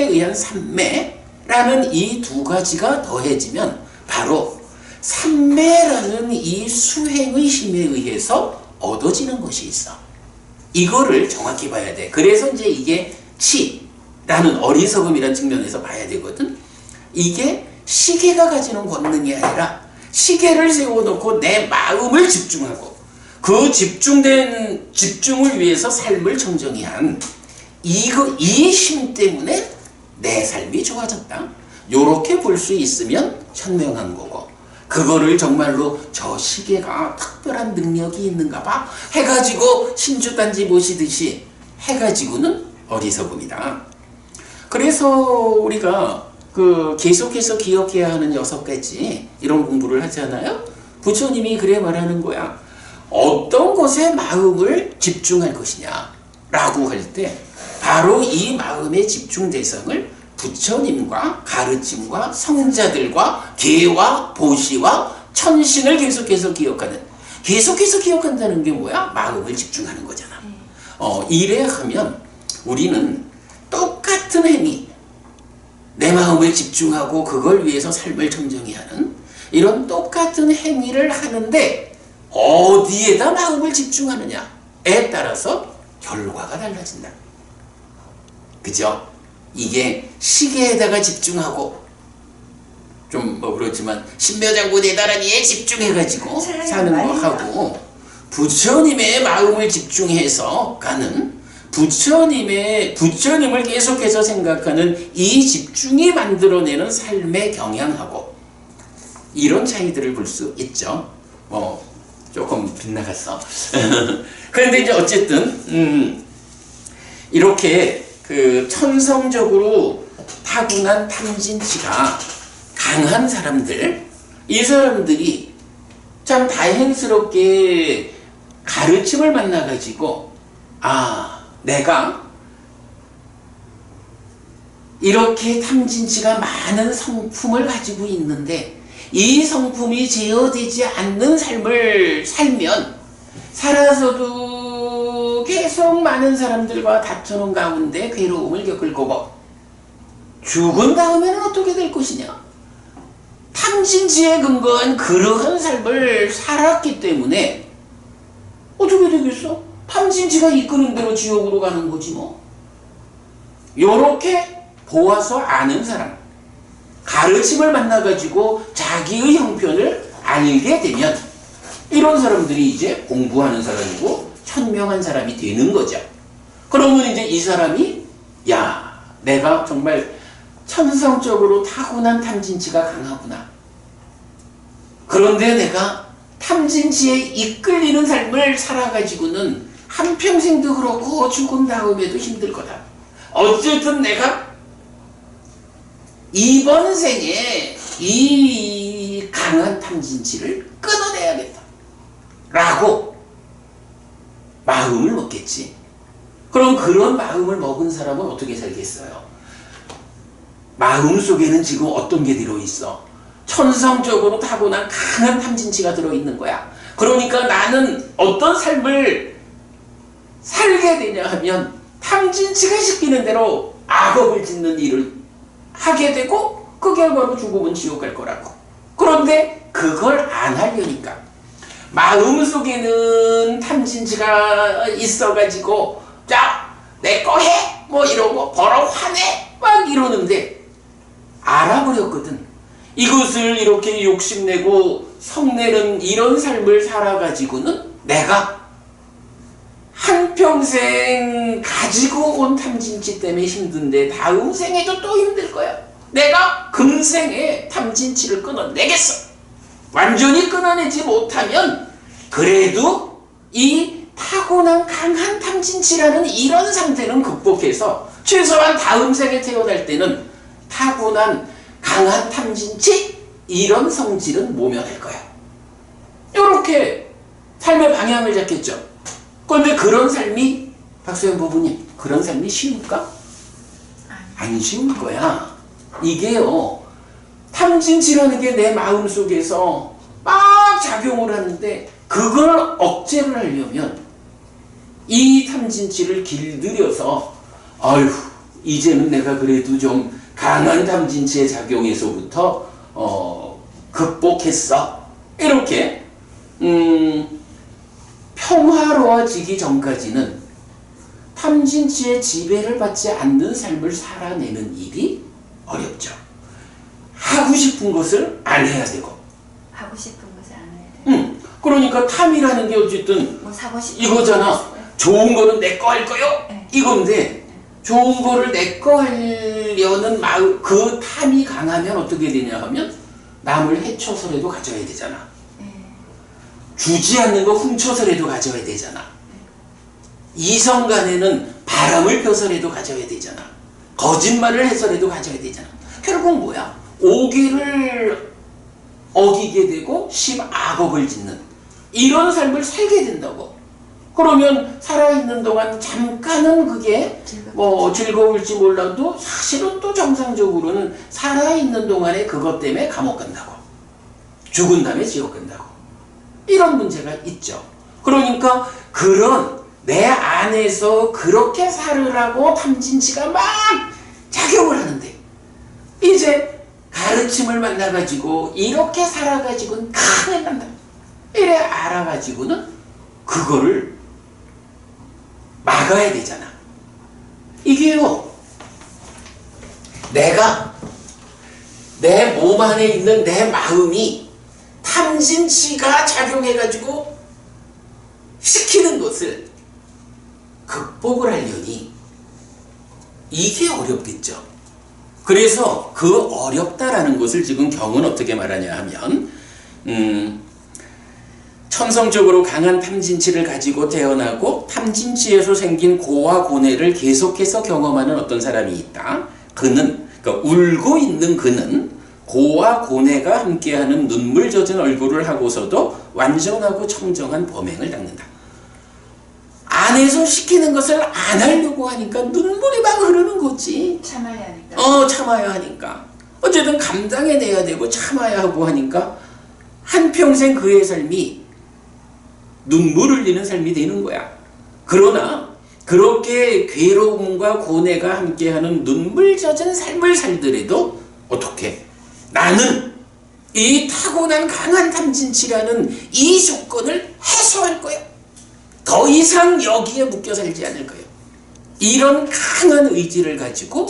의한 삼매라는 이 두 가지가 더해지면 바로 삼매라는 이 수행의 힘에 의해서 얻어지는 것이 있어. 이거를 정확히 봐야 돼. 그래서 이제 이게 치라는 어리석음이라는 측면에서 봐야 되거든. 이게 시계가 가지는 권능이 아니라 시계를 세워놓고 내 마음을 집중하고 그 집중을 위해서 삶을 청정히 한 이 힘 때문에 내 삶이 좋아졌다. 요렇게 볼 수 있으면 현명한 거고 그거를 정말로 저 시계가 특별한 능력이 있는가 봐 해가지고 신주단지 보시듯이 해가지고는 어리석음이다. 그래서 우리가 계속해서 기억해야 하는 6가지 이런 공부를 하잖아요. 부처님이 그래 말하는 거야. 어떤 것에 마음을 집중할 것이냐 라고 할 때 바로 이 마음의 집중 대상을 부처님과 가르침과 성자들과 계와 보시와 천신을 계속해서 기억한다는 게 뭐야? 마음을 집중하는 거잖아. 이래 하면 우리는 똑같은 행위 내 마음을 집중하고 그걸 위해서 삶을 청정히 하는 이런 똑같은 행위를 하는데 어디에다 마음을 집중하느냐에 따라서 결과가 달라진다. 그죠? 이게 시계에다가 집중하고 좀 뭐 그렇지만 신묘장구 대단하니에 집중해가지고 사는 거 하고 부처님의 마음을 집중해서 가는 부처님을 계속해서 생각하는 이 집중이 만들어내는 삶의 경향하고 이런 차이들을 볼 수 있죠. 조금 빗나갔어. 그런데 이제 어쨌든 이렇게 그 천성적으로 타고난 탐진치가 강한 사람들, 이 사람들이 참 다행스럽게 가르침을 만나가지고 내가 이렇게 탐진치가 많은 성품을 가지고 있는데 이 성품이 제어되지 않는 삶을 살면 살아서도 계속 많은 사람들과 다투는 가운데 괴로움을 겪을 거고 죽은 다음에는 어떻게 될 것이냐? 탐진치에 근거한 그러한 삶을 살았기 때문에 어떻게 되겠어? 탐진치가 이끄는 대로 지옥으로 가는 거지 뭐. 요렇게 보아서 아는 사람, 가르침을 만나가지고 자기의 형편을 알게 되면 이런 사람들이 이제 공부하는 사람이고 현명한 사람이 되는 거죠. 그러면 이제 이 사람이 내가 정말 천성적으로 타고난 탐진치가 강하구나. 그런데 내가 탐진치에 이끌리는 삶을 살아가지고는 한평생도 그렇고 죽은 다음에도 힘들 거다. 어쨌든 내가 이번 생에 이 강한 탐진치를 끊어내야겠다. 라고 마음을 먹겠지. 그럼 그런 마음을 먹은 사람은 어떻게 살겠어요? 마음 속에는 지금 어떤 게 들어있어? 천성적으로 타고난 강한 탐진치가 들어있는 거야. 그러니까 나는 어떤 삶을 살게 되냐 하면 탐진치가 시키는 대로 악업을 짓는 일을 하게 되고 그 결과로 죽으면 지옥 갈 거라고. 그런데 그걸 안 하려니까 마음속에는 탐진치가 있어가지고 내 거 해! 뭐 이러고 벌어 화내! 막 이러는데 알아버렸거든. 이것을 이렇게 욕심내고 성내는 이런 삶을 살아가지고는 내가 한평생 가지고 온 탐진치 때문에 힘든데 다음 생에도 또 힘들 거야. 내가 금생에 탐진치를 끊어내겠어. 완전히 끊어내지 못하면 그래도 이 타고난 강한 탐진치라는 이런 상태는 극복해서 최소한 다음 생에 태어날 때는 타고난 강한 탐진치 이런 성질은 모면할 거야. 이렇게 삶의 방향을 잡겠죠. 그런데 그런 삶이 박소연 부부님 그런 삶이 쉬울까? 안 쉬울 거야. 이게요 탐진치라는 게 내 마음속에서 막 작용을 하는데 그걸 억제를 하려면 이 탐진치를 길들여서 이제는 내가 그래도 좀 강한 탐진치의 작용에서부터 극복했어. 이렇게 평화로워지기 전까지는 탐진치의 지배를 받지 않는 삶을 살아내는 일이 어렵죠. 하고 싶은 것을 안 해야 되고 하고 싶은 것을 안 해야 돼. 그러니까 탐이라는 게 어쨌든 뭐 사고 싶은 이거잖아. 좋은 거는 내 거 할 거요? 네. 이건데 좋은 거를 내 거 하려는 마음, 그 탐이 강하면 어떻게 되냐 하면 남을 해쳐서라도 가져야 되잖아. 주지 않는 거 훔쳐서라도 가져야 되잖아. 이성 간에는 바람을 펴서라도 가져야 되잖아. 거짓말을 해서라도 가져야 되잖아. 결국 뭐야? 오기를 어기게 되고 심악업을 짓는 이런 삶을 살게 된다고. 그러면 살아있는 동안 잠깐은 그게 뭐 즐거울지 몰라도 사실은 또 정상적으로는 살아있는 동안에 그것 때문에 감옥 간다고. 죽은 다음에 지옥 간다고. 이런 문제가 있죠. 그러니까 그런 내 안에서 그렇게 살으라고 탐진치가 막 작용을 하는데 이제 가르침을 만나가지고 이렇게 살아가지고는 큰일 난다. 이래 알아가지고는 그거를 막아야 되잖아. 이게요, 내가 내 몸 안에 있는 내 마음이 탐진치가 작용해가지고 시키는 것을 극복을 하려니 이게 어렵겠죠. 그래서 그 어렵다라는 것을 지금 경은 어떻게 말하냐 하면 천성적으로 강한 탐진치를 가지고 태어나고 탐진치에서 생긴 고와 고뇌를 계속해서 경험하는 어떤 사람이 있다. 그는 그러니까 울고 있는 그는 고와 고뇌가 함께하는 눈물 젖은 얼굴을 하고서도 완전하고 청정한 범행을 닦는다. 안에서 시키는 것을 안 하려고 하니까 눈물이 막 흐르는 거지. 참아야 하니까. 참아야 하니까. 어쨌든 감당해내야 되고 참아야 하고 하니까 한평생 그의 삶이 눈물 흘리는 삶이 되는 거야. 그러나 그렇게 괴로움과 고뇌가 함께하는 눈물 젖은 삶을 살더라도 어떻게? 나는 이 타고난 강한 탐진치라는 이 조건을 해소할 거야. 더 이상 여기에 묶여 살지 않을 거예요. 이런 강한 의지를 가지고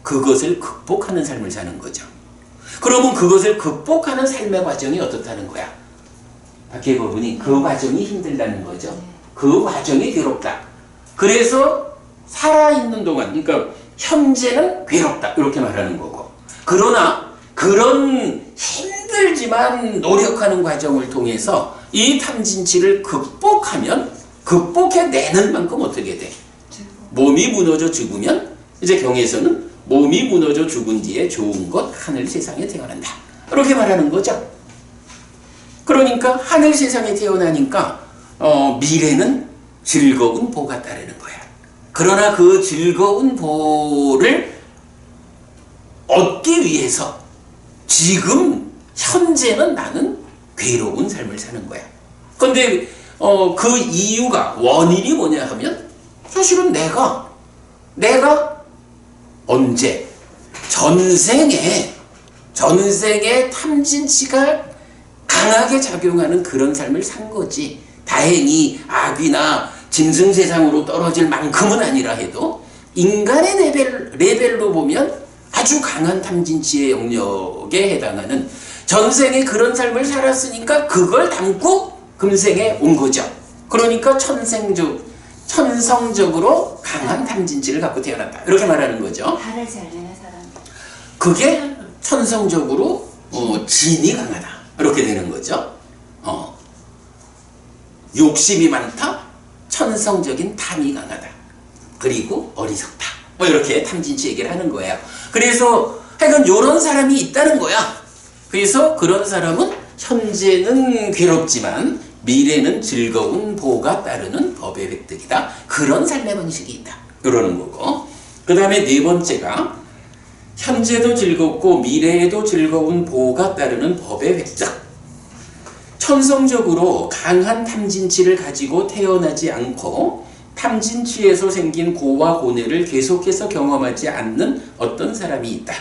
그것을 극복하는 삶을 사는 거죠. 그러면 그것을 극복하는 삶의 과정이 어떻다는 거야? 박해법은이 그 과정이 힘들다는 거죠. 그 과정이 괴롭다. 그래서 살아있는 동안, 그러니까 현재는 괴롭다 이렇게 말하는 거고, 그러나 그런 힘들지만 노력하는 과정을 통해서 이 탐진치를 극복해내는 만큼 어떻게 돼? 몸이 무너져 죽으면 이제 경에서는 몸이 무너져 죽은 뒤에 좋은 것 하늘 세상에 태어난다 이렇게 말하는 거죠. 그러니까 하늘 세상에 태어나니까 미래는 즐거운 보가 따르는 거야. 그러나 그 즐거운 보를 얻기 위해서 지금 현재는 나는 괴로운 삶을 사는 거야. 근데 그 이유가 원인이 뭐냐 하면 사실은 내가 언제 전생에 탐진치가 강하게 작용하는 그런 삶을 산 거지. 다행히 악이나 짐승세상으로 떨어질 만큼은 아니라 해도 인간의 레벨로 보면 아주 강한 탐진치의 영역에 해당하는 전생에 그런 삶을 살았으니까 그걸 담고 금생에 온 거죠. 그러니까 천성적으로 강한 탐진치를 갖고 태어났다 이렇게 말하는 거죠. 달을 잘 내는 사람. 그게 천성적으로 진이 강하다 이렇게 되는 거죠. 욕심이 많다, 천성적인 탐이 강하다, 그리고 어리석다 뭐 이렇게 탐진치 얘기를 하는 거예요. 그래서 하여간 이런 사람이 있다는 거야. 그래서 그런 사람은 현재는 괴롭지만 미래는 즐거운 보가 따르는 법의 획득이다. 그런 삶의 방식이 있다. 이러는 거고. 그 다음에 네 번째가 현재도 즐겁고 미래에도 즐거운 보가 따르는 법의 획득. 천성적으로 강한 탐진치를 가지고 태어나지 않고 탐진치에서 생긴 고와 고뇌를 계속해서 경험하지 않는 어떤 사람이 있다.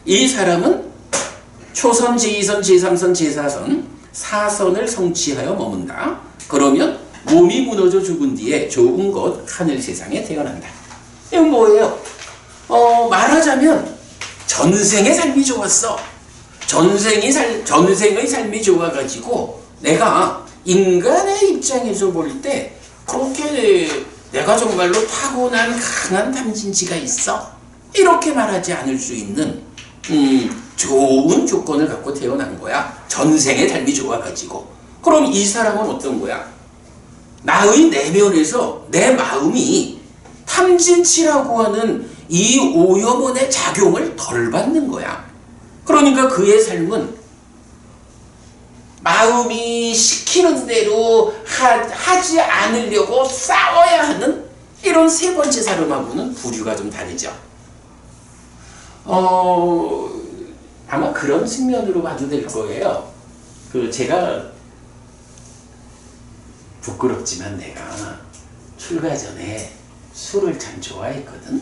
이 사람은 초선, 제2선, 제3선, 제4선, 4선을 성취하여 머문다. 그러면 몸이 무너져 죽은 뒤에 좋은 것 하늘 세상에 태어난다. 이건 뭐예요? 말하자면 전생의 삶이 좋았어. 전생의 삶이 좋아가지고 내가 인간의 입장에서 볼 때 그렇게 내가 정말로 타고난 강한 탐진치가 있어. 이렇게 말하지 않을 수 있는 좋은 조건을 갖고 태어난 거야. 전생의 삶이 좋아가지고. 그럼 이 사람은 어떤 거야? 나의 내면에서 내 마음이 탐진치라고 하는 이 오염원의 작용을 덜 받는 거야. 그러니까 그의 삶은 마음이 시키는 대로 하지 않으려고 싸워야 하는 이런 세 번째 사람하고는 부류가 좀 다르죠. 아마 그런 측면으로 봐도 될 거예요. 제가 부끄럽지만 내가 출가 전에 술을 참 좋아했거든.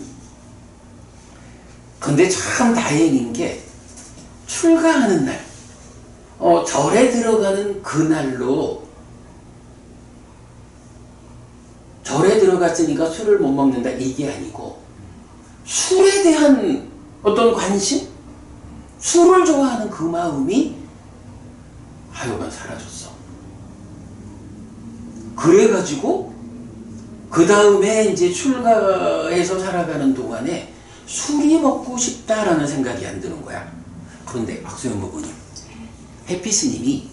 근데 참 다행인 게 출가하는 날, 절에 들어가는 그날로 절에 들어갔으니까 술을 못 먹는다 이게 아니고 술에 대한 어떤 관심? 술을 좋아하는 그 마음이 하여간 사라졌어. 그래가지고 그 다음에 이제 출가해서 살아가는 동안에 술이 먹고 싶다라는 생각이 안 드는 거야. 그런데 박수영 부부님, 해피 스님이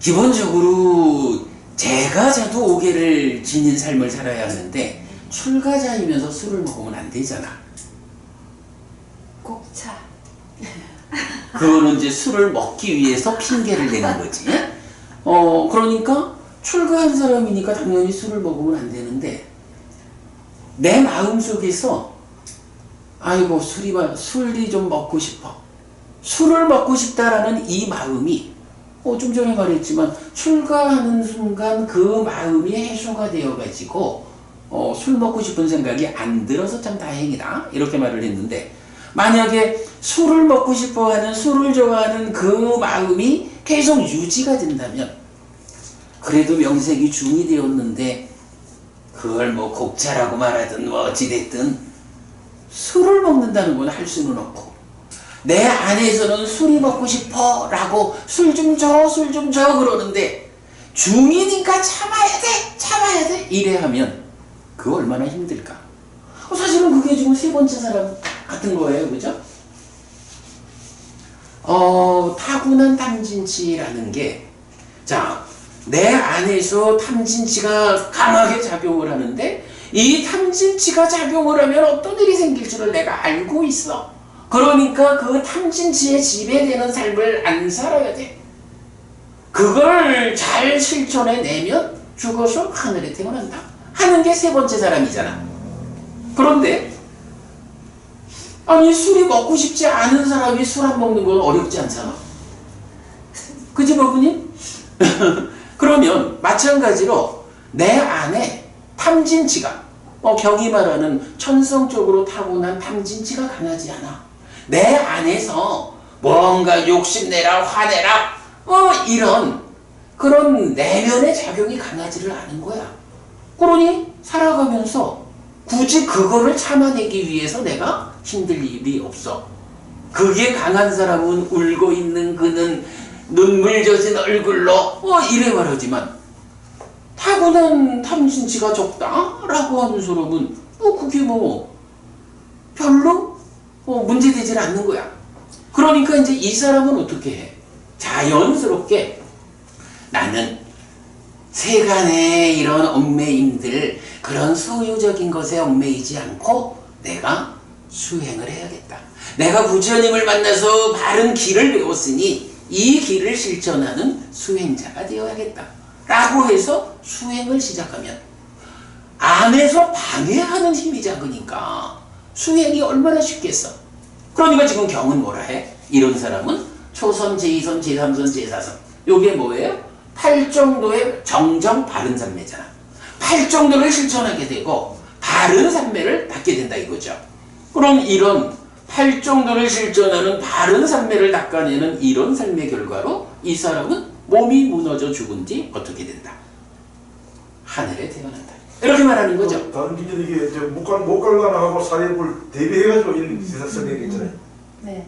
기본적으로 제가자도 오개를 지닌 삶을 살아야 하는데 출가자이면서 술을 먹으면 안 되잖아. 곡차. 그거는 이제 술을 먹기 위해서 핑계를 대는 거지. 그러니까 출가한 사람이니까 당연히 술을 먹으면 안 되는데 내 마음속에서 아이고 술이 좀 먹고 싶어. 술을 먹고 싶다라는 이 마음이 좀 전에 말했지만 출가하는 순간 그 마음이 해소가 되어가지고 술 먹고 싶은 생각이 안 들어서 참 다행이다 이렇게 말을 했는데 만약에 술을 먹고 싶어하는 술을 좋아하는 그 마음이 계속 유지가 된다면 그래도 명색이 중이 되었는데 그걸 뭐 곡차라고 말하든 뭐 어찌됐든 술을 먹는다는 건 할 수는 없고 내 안에서는 술이 먹고 싶어 라고 술 좀 줘 그러는데 중이니까 참아야 돼 이래 하면 그거 얼마나 힘들까. 사실은 그게 지금 세 번째 사람 같은 거예요. 그죠? 타고난 탐진치라는 게 자, 내 안에서 탐진치가 강하게 작용을 하는데 이 탐진치가 작용을 하면 어떤 일이 생길 줄을 내가 알고 있어. 그러니까 그 탐진치에 지배되는 삶을 안 살아야 돼. 그걸 잘 실천해내면 죽어서 하늘에 태어난다 하는 게 세 번째 사람이잖아. 그런데 아니 술이 먹고 싶지 않은 사람이 술 안 먹는 건 어렵지 않잖아. 그지 버부님? 그러면 마찬가지로 내 안에 탐진치가 경이 말하는 천성적으로 타고난 탐진치가 강하지 않아. 내 안에서 뭔가 욕심내라 화내라 이런 그런 내면의 작용이 강하지를 않은 거야. 그러니 살아가면서 굳이 그거를 참아내기 위해서 내가 힘들 일이 없어. 그게 강한 사람은 울고 있는 그는 눈물 젖은 얼굴로 이래 말하지만 타고난 탐진치가 적다라고 하는 사람은 그게 별로 문제되질 않는 거야. 그러니까 이제 이 사람은 어떻게 해? 자연스럽게 나는 세간의 이런 얽매임들 그런 소유적인 것에 얽매이지 않고 내가 수행을 해야겠다. 내가 부처님을 만나서 바른 길을 배웠으니 이 길을 실천하는 수행자가 되어야겠다 라고 해서 수행을 시작하면 안에서 방해하는 힘이 작으니까 수행이 얼마나 쉽겠어. 그러니까 지금 경은 뭐라 해? 이런 사람은 초선, 제2선, 제3선, 제4선 요게 뭐예요? 8정도의 정정 바른 삼매잖아. 8정도를 실천하게 되고 바른 삼매를 닦게 된다 이거죠. 그럼 이런 8정도를 실천하는 바른 삼매를 닦아내는 이런 삶의 결과로 이 사람은 몸이 무너져 죽은 뒤 어떻게 된다? 하늘에 태어난다. 이렇게 말하는 거죠. 다른 기준 이게 이제 목갈라나하고 사례불 대비해가지고 이런 세상성이 있잖아요. 네.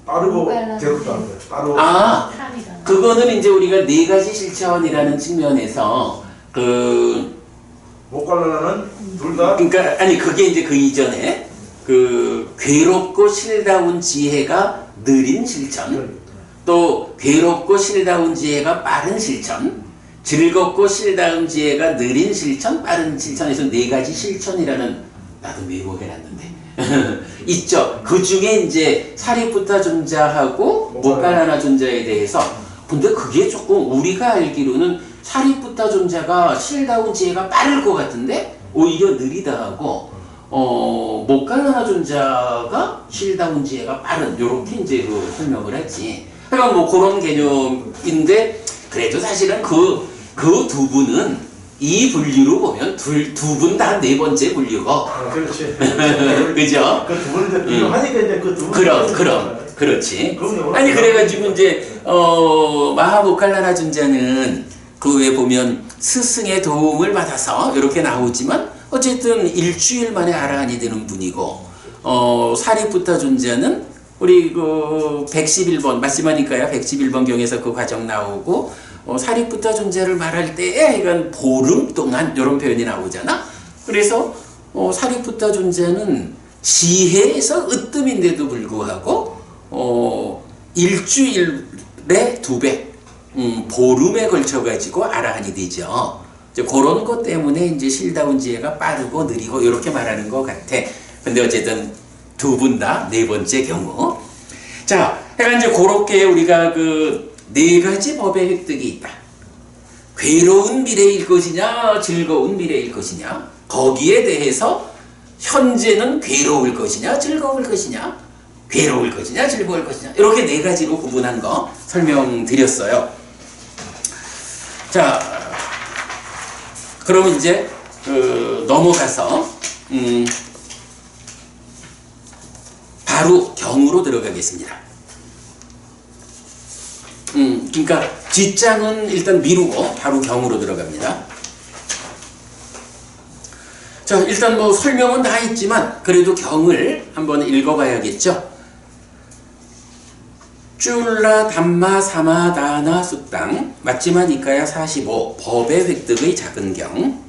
빠르고 대놓고 하는 거예요. 빠르고. 그거는 이제 우리가 네 가지 실천이라는 측면에서 목갈라나는 둘 다. 그러니까 아니 그게 이제 그 이전에 괴롭고 실다운 지혜가 느린 실천, 또 괴롭고 실다운 지혜가 빠른 실천, 즐겁고 실다운 지혜가 느린 실천, 빠른 실천에서 네 가지 실천이라는 나도 메모해놨는데 있죠. 그 중에 이제 사리푸타 존자하고 모갈라나 존자에 대해서 근데 그게 조금 우리가 알기로는 사리푸타 존자가 실다운 지혜가 빠를 것 같은데 오히려 느리다 하고 모갈라나 존자가 실다운 지혜가 빠른 요렇게 이제 설명을 했지. 그러니까 그런 개념인데 그래도 사실은 그 두 분은 이 분류로 보면 두 분 다 네 번째 분류고. 그렇지. 그죠? 그 두 분인데 비교하니까 이제 그 두 분. 그렇지. 아니 그래가지고 이제 마하모칼라나 존자는 그 외에 보면 스승의 도움을 받아서 이렇게 나오지만 어쨌든 일주일 만에 아라한이 되는 분이고 사리푸타 존자는 우리 그 111번 말씀하니까요. 111번 경에서 그 과정 나오고 사리푸타 존자를 말할 때 이건 보름 동안 이런 표현이 나오잖아. 그래서 사리푸타 존자는 지혜에서 으뜸인데도 불구하고 일주일에 2배 보름에 걸쳐 가지고 아라한이 되죠. 이제 그런 것 때문에 이제 실다운 지혜가 빠르고 느리고 이렇게 말하는 것 같아. 근데 어쨌든 두 분 다 네 번째 경우. 자, 그러니까 이제 그렇게 우리가 그 네 가지 법의 획득이 있다. 괴로운 미래일 것이냐, 즐거운 미래일 것이냐. 거기에 대해서 현재는 괴로울 것이냐, 즐거울 것이냐, 괴로울 것이냐, 즐거울 것이냐. 이렇게 네 가지로 구분한 거 설명드렸어요. 자, 그럼 이제 넘어가서 바로 경으로 들어가겠습니다. 그러니까 뒷장은 일단 미루고 바로 경으로 들어갑니다. 자, 일단 뭐 설명은 다 있지만 그래도 경을 한번 읽어봐야겠죠. 쫄라 담마 사마 다나 숫당 맞지만 이까야 45 법의 획득의 작은 경.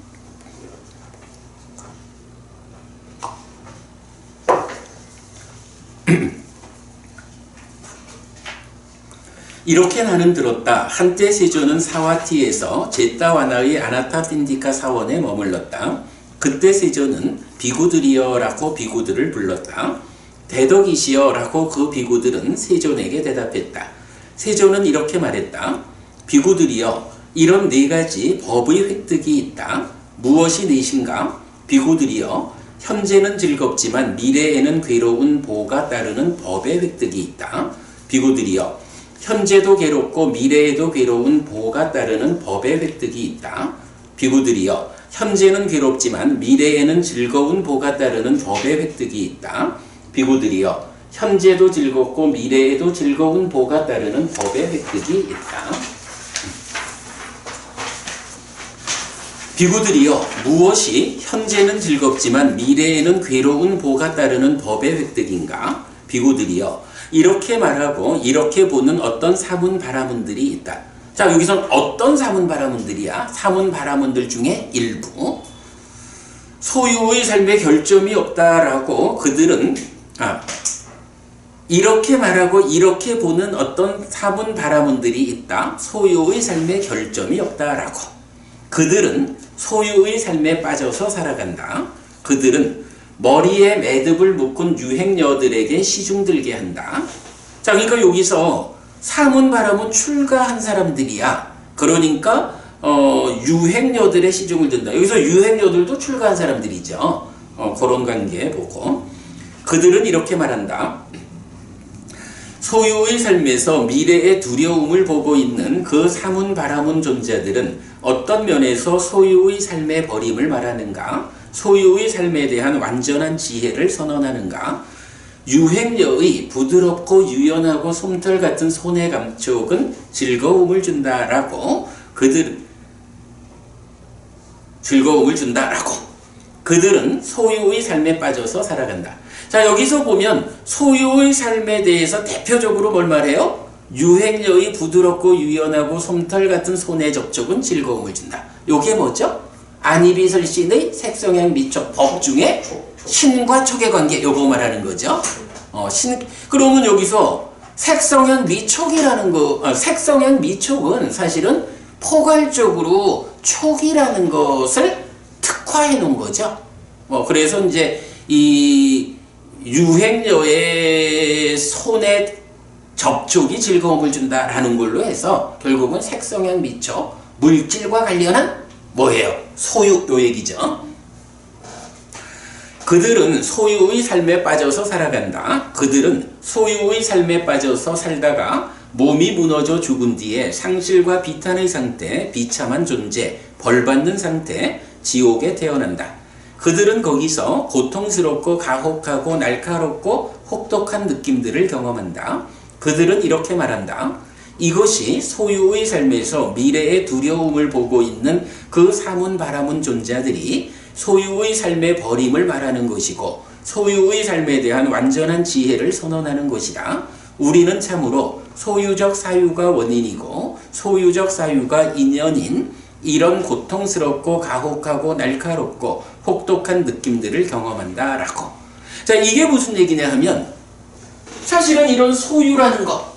이렇게 나는 들었다. 한때 세조는 사와티에서 제타와나의 아나타핀디카 사원에 머물렀다. 그때 세조는 비구들이여라고 비구들을 불렀다. 대덕이시여라고 그 비구들은 세존에게 대답했다. 세조는 이렇게 말했다. 비구들이여, 이런 네 가지 법의 획득이 있다. 무엇이 넷인가? 비구들이여, 현재는 즐겁지만 미래에는 괴로운 보가 따르는 법의 획득이 있다. 비구들이여, 현재도 괴롭고 미래에도 괴로운 보가 따르는 법의 획득이 있다. 비구들이여, 현재는 괴롭지만 미래에는 즐거운 보가 따르는 법의 획득이 있다. 비구들이여, 현재도 즐겁고 미래에도 즐거운 보가 따르는 법의 획득이 있다. 비구들이여, 무엇이 현재는 즐겁지만 미래에는 괴로운 보가 따르는 법의 획득인가? 비구들이여, 이렇게 말하고 이렇게 보는 어떤 사문바라문들이 있다. 자, 여기서는 어떤 사문바라문들이야? 사문바라문들 중에 일부. 소유의 삶에 결점이 없다라고 그들은 이렇게 말하고 이렇게 보는 어떤 사문바라문들이 있다. 소유의 삶에 결점이 없다라고. 그들은 소유의 삶에 빠져서 살아간다. 그들은 머리에 매듭을 묶은 유행녀들에게 시중들게 한다. 자, 그러니까 여기서 사문바라문 출가한 사람들이야. 그러니까 유행녀들의 시중을 든다. 여기서 유행녀들도 출가한 사람들이죠. 그런 관계 보고 그들은 이렇게 말한다. 소유의 삶에서 미래의 두려움을 보고 있는 그 사문바라문 존재들은 어떤 면에서 소유의 삶의 버림을 말하는가? 소유의 삶에 대한 완전한 지혜를 선언하는가? 유행녀의 부드럽고 유연하고 솜털 같은 손의 감촉은 즐거움을 준다라고 그들은 소유의 삶에 빠져서 살아간다. 자, 여기서 보면 소유의 삶에 대해서 대표적으로 뭘 말해요? 유행녀의 부드럽고 유연하고 솜털 같은 손의 접촉은 즐거움을 준다. 요게 뭐죠? 안이비설신의 색성향 미촉 법 중에 신과 촉의 관계 요거 말하는 거죠. 그러면 여기서 색성향 미촉이라는 거, 색성향 미촉은 사실은 포괄적으로 촉이라는 것을 특화해 놓은 거죠. 그래서 이제 이 유행녀의 손의 접촉이 즐거움을 준다라는 걸로 해서 결국은 색성향 미촉, 물질과 관련한 뭐예요? 소유, 요 얘기죠. 그들은 소유의 삶에 빠져서 살아간다. 그들은 소유의 삶에 빠져서 살다가 몸이 무너져 죽은 뒤에 상실과 비탄의 상태, 비참한 존재, 벌받는 상태, 지옥에 태어난다. 그들은 거기서 고통스럽고 가혹하고 날카롭고 혹독한 느낌들을 경험한다. 그들은 이렇게 말한다. 이것이 소유의 삶에서 미래의 두려움을 보고 있는 그 사문바라문 존재들이 소유의 삶의 버림을 말하는 것이고 소유의 삶에 대한 완전한 지혜를 선언하는 것이다. 우리는 참으로 소유적 사유가 원인이고 소유적 사유가 인연인 이런 고통스럽고 가혹하고 날카롭고 혹독한 느낌들을 경험한다 라고. 자, 이게 무슨 얘기냐 하면 사실은 이런 소유라는 것,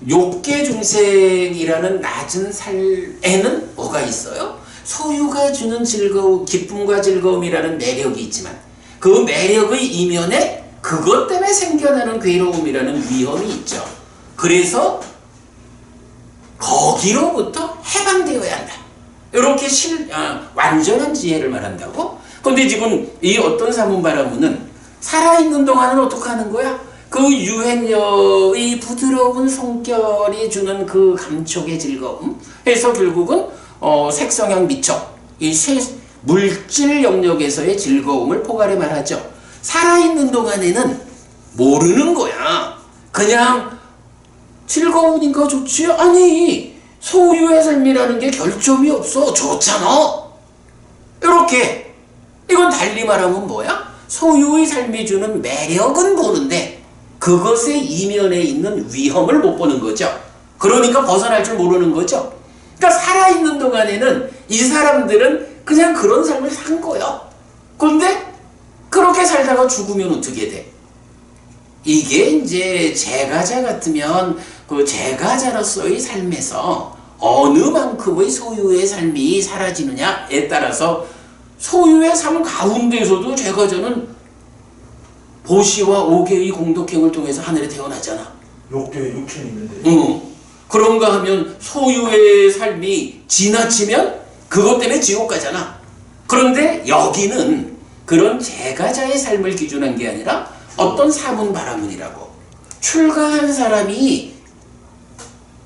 욕계 중생이라는 낮은 삶에는 뭐가 있어요? 소유가 주는 즐거움, 기쁨과 즐거움이라는 매력이 있지만 그 매력의 이면에 그것 때문에 생겨나는 괴로움이라는 위험이 있죠. 그래서 거기로부터 해방되어야 한다. 이렇게 완전한 지혜를 말한다고? 근데 지금 이 어떤 사문바라문은 살아있는 동안은 어떻게 하는 거야? 그 유행녀의 부드러운 성결이 주는 그 감촉의 즐거움 해서 결국은 색성향 미척, 이 물질 영역에서의 즐거움을 포괄해 말하죠. 살아있는 동안에는 모르는 거야. 그냥 즐거우니까 좋지? 아니, 소유의 삶이라는 게 결점이 없어. 좋잖아. 이렇게. 이건 달리 말하면 뭐야? 소유의 삶이 주는 매력은 보는데 그것의 이면에 있는 위험을 못 보는 거죠. 그러니까 벗어날 줄 모르는 거죠. 그러니까 살아있는 동안에는 이 사람들은 그냥 그런 삶을 산 거야. 그런데 그렇게 살다가 죽으면 어떻게 돼? 이게 이제 제가자 같으면 그 제가자로서의 삶에서 어느 만큼의 소유의 삶이 사라지느냐에 따라서 소유의 삶 가운데서도 제가자는 보시와 오계의 공덕행을 통해서 하늘에 태어나잖아. 욕계에 육천이 있는데. 그런가 하면 소유의 삶이 지나치면 그것 때문에 지옥 가잖아. 그런데 여기는 그런 제가자의 삶을 기준한 게 아니라 어떤 사문바라문이라고. 출가한 사람이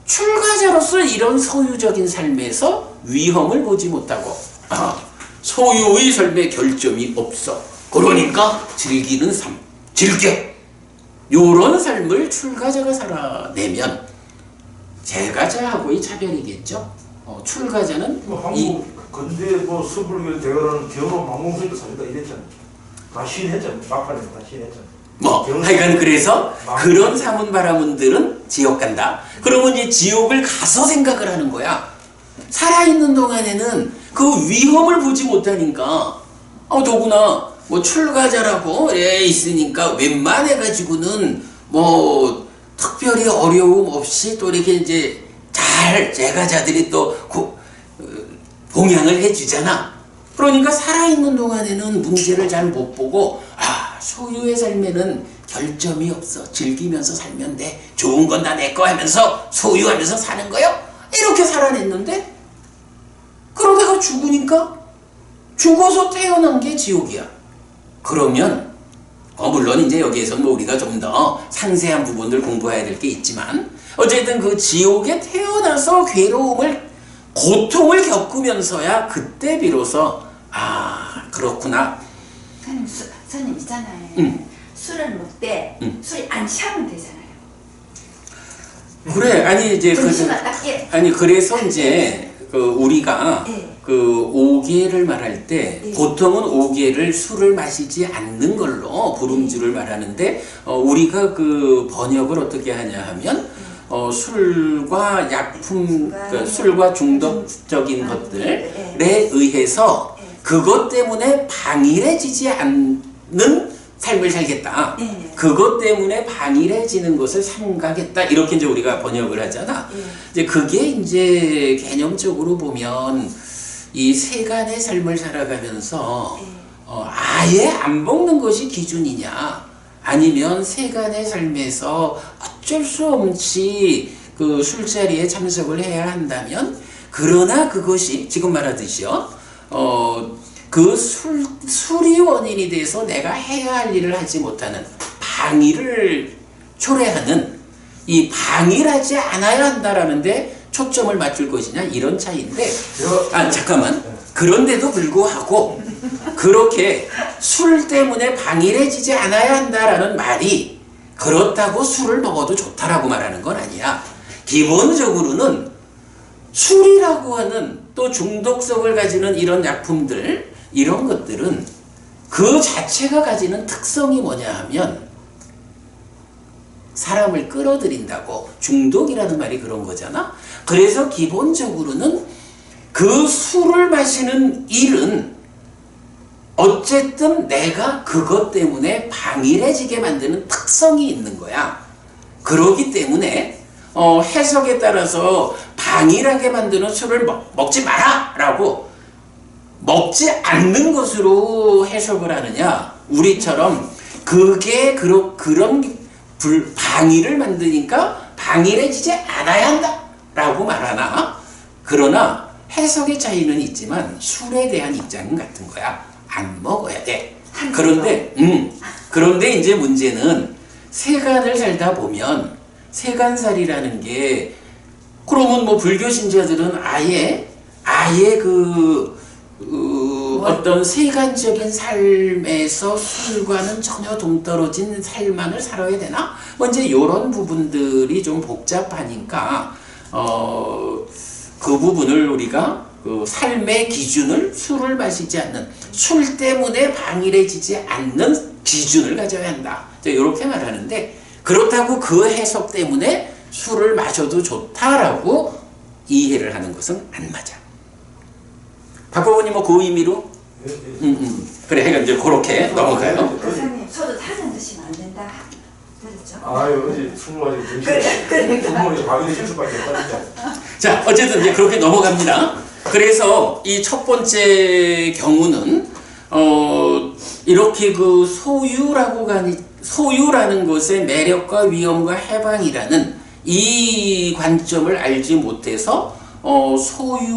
출가자로서 이런 소유적인 삶에서 위험을 보지 못하고 소유의 삶에 결점이 없어. 그러니까 즐기는 삶, 즐겨. 요런 삶을 출가자가 살아내면 제가자하고의 차별이겠죠. 출가자는 뭐 한국 근대 뭐 서불교 대가라는 경호 망공수도 살다 이랬잖아. 다 시인했잖아. 막판에 다 시인했잖아. 하여간 그래서 그런 사문바라문들은 지옥 간다. 그러면 이제 지옥을 가서 생각을 하는 거야. 살아있는 동안에는 그 위험을 보지 못하니까 더구나 뭐 출가자라고 있으니까 웬만해가지고는 뭐 특별히 어려움 없이 또 이렇게 이제 잘 제가자들이 또 봉양을 해주잖아. 그러니까 살아있는 동안에는 문제를 잘 못 보고 소유의 삶에는 결점이 없어. 즐기면서 살면 돼. 좋은 건 다 내 거 하면서 소유하면서 사는 거요. 이렇게 살아냈는데 그러다가 죽으니까 죽어서 태어난 게 지옥이야. 그러면 물론 이제 여기에서는 뭐 우리가 좀 더 상세한 부분들 공부해야 될 게 있지만 어쨌든 그 지옥에 태어나서 고통을 겪으면서야 그때 비로소 그렇구나. 선생님 있잖아요. 술을 먹되 술이 안 취하면 되잖아요. 그래, 아니 이제 정신만 딱 깨. 아니 그래서 이제 우리가 그 오계를 말할 때 보통은 오계를 술을 마시지 않는 걸로 부름주를 말하는데 우리가 그 번역을 어떻게 하냐 하면 술과 약품, 술과 중독적인 것들에 의해서 그것 때문에 방일해지지 않는 삶을 살겠다. 그것 때문에 방일해지는 것을 삼가겠다. 이렇게 이제 우리가 번역을 하잖아. 이제 그게 이제 개념적으로 보면 이 세간의 삶을 살아가면서 아예 안 먹는 것이 기준이냐, 아니면 세간의 삶에서 어쩔 수 없이 그 술자리에 참석을 해야 한다면, 그러나 그것이 지금 말하듯이요, 그 술이 원인이 돼서 내가 해야 할 일을 하지 못하는 방위를 초래하는, 이 방위하지 않아야 한다라는데 초점을 맞출 것이냐, 이런 차이인데, 잠깐만. 그런데도 불구하고 그렇게 술 때문에 방일해지지 않아야 한다라는 말이 그렇다고 술을 먹어도 좋다라고 말하는 건 아니야. 기본적으로는 술이라고 하는 또 중독성을 가지는 이런 약품들, 이런 것들은 그 자체가 가지는 특성이 뭐냐 하면 사람을 끌어들인다고. 중독이라는 말이 그런 거잖아. 그래서 기본적으로는 그 술을 마시는 일은 어쨌든 내가 그것 때문에 방일해지게 만드는 특성이 있는 거야. 그러기 때문에 해석에 따라서 방일하게 만드는 술을 먹지 마라 라고 먹지 않는 것으로 해석을 하느냐, 우리처럼 그게 그런 방일을 만드니까 방일해지지 않아야 한다 라고 말하나. 그러나 해석의 차이는 있지만 술에 대한 입장은 같은 거야. 안 먹어야 돼. 그런데 이제 문제는 세간을 살다 보면 세간살이라는 게, 그러면 뭐 불교 신자들은 아예 어떤 세간적인 삶에서 술과는 전혀 동떨어진 삶만을 살아야 되나? 뭐 이제 이런 부분들이 좀 복잡하니까 그 부분을 우리가 그 삶의 기준을 술을 마시지 않는, 술 때문에 방일해지지 않는 기준을 가져야 한다. 이렇게 말하는데, 그렇다고 그 해석 때문에 술을 마셔도 좋다라고 이해를 하는 것은 안 맞아. 박보부님 뭐 그 의미로? 그래, 그러니까 이제 그렇게 넘어가요. 교사님, 저도 타전 드시면 안 된다. 그렇죠? 아유, 어제 술 마시고 그러니까. 방일해질 수밖에 없다니까. 자, 어쨌든 이제 그렇게 넘어갑니다. 그래서 이 첫 번째 경우는 이렇게 그 소유라는 것의 매력과 위험과 해방이라는 이 관점을 알지 못해서 소유를,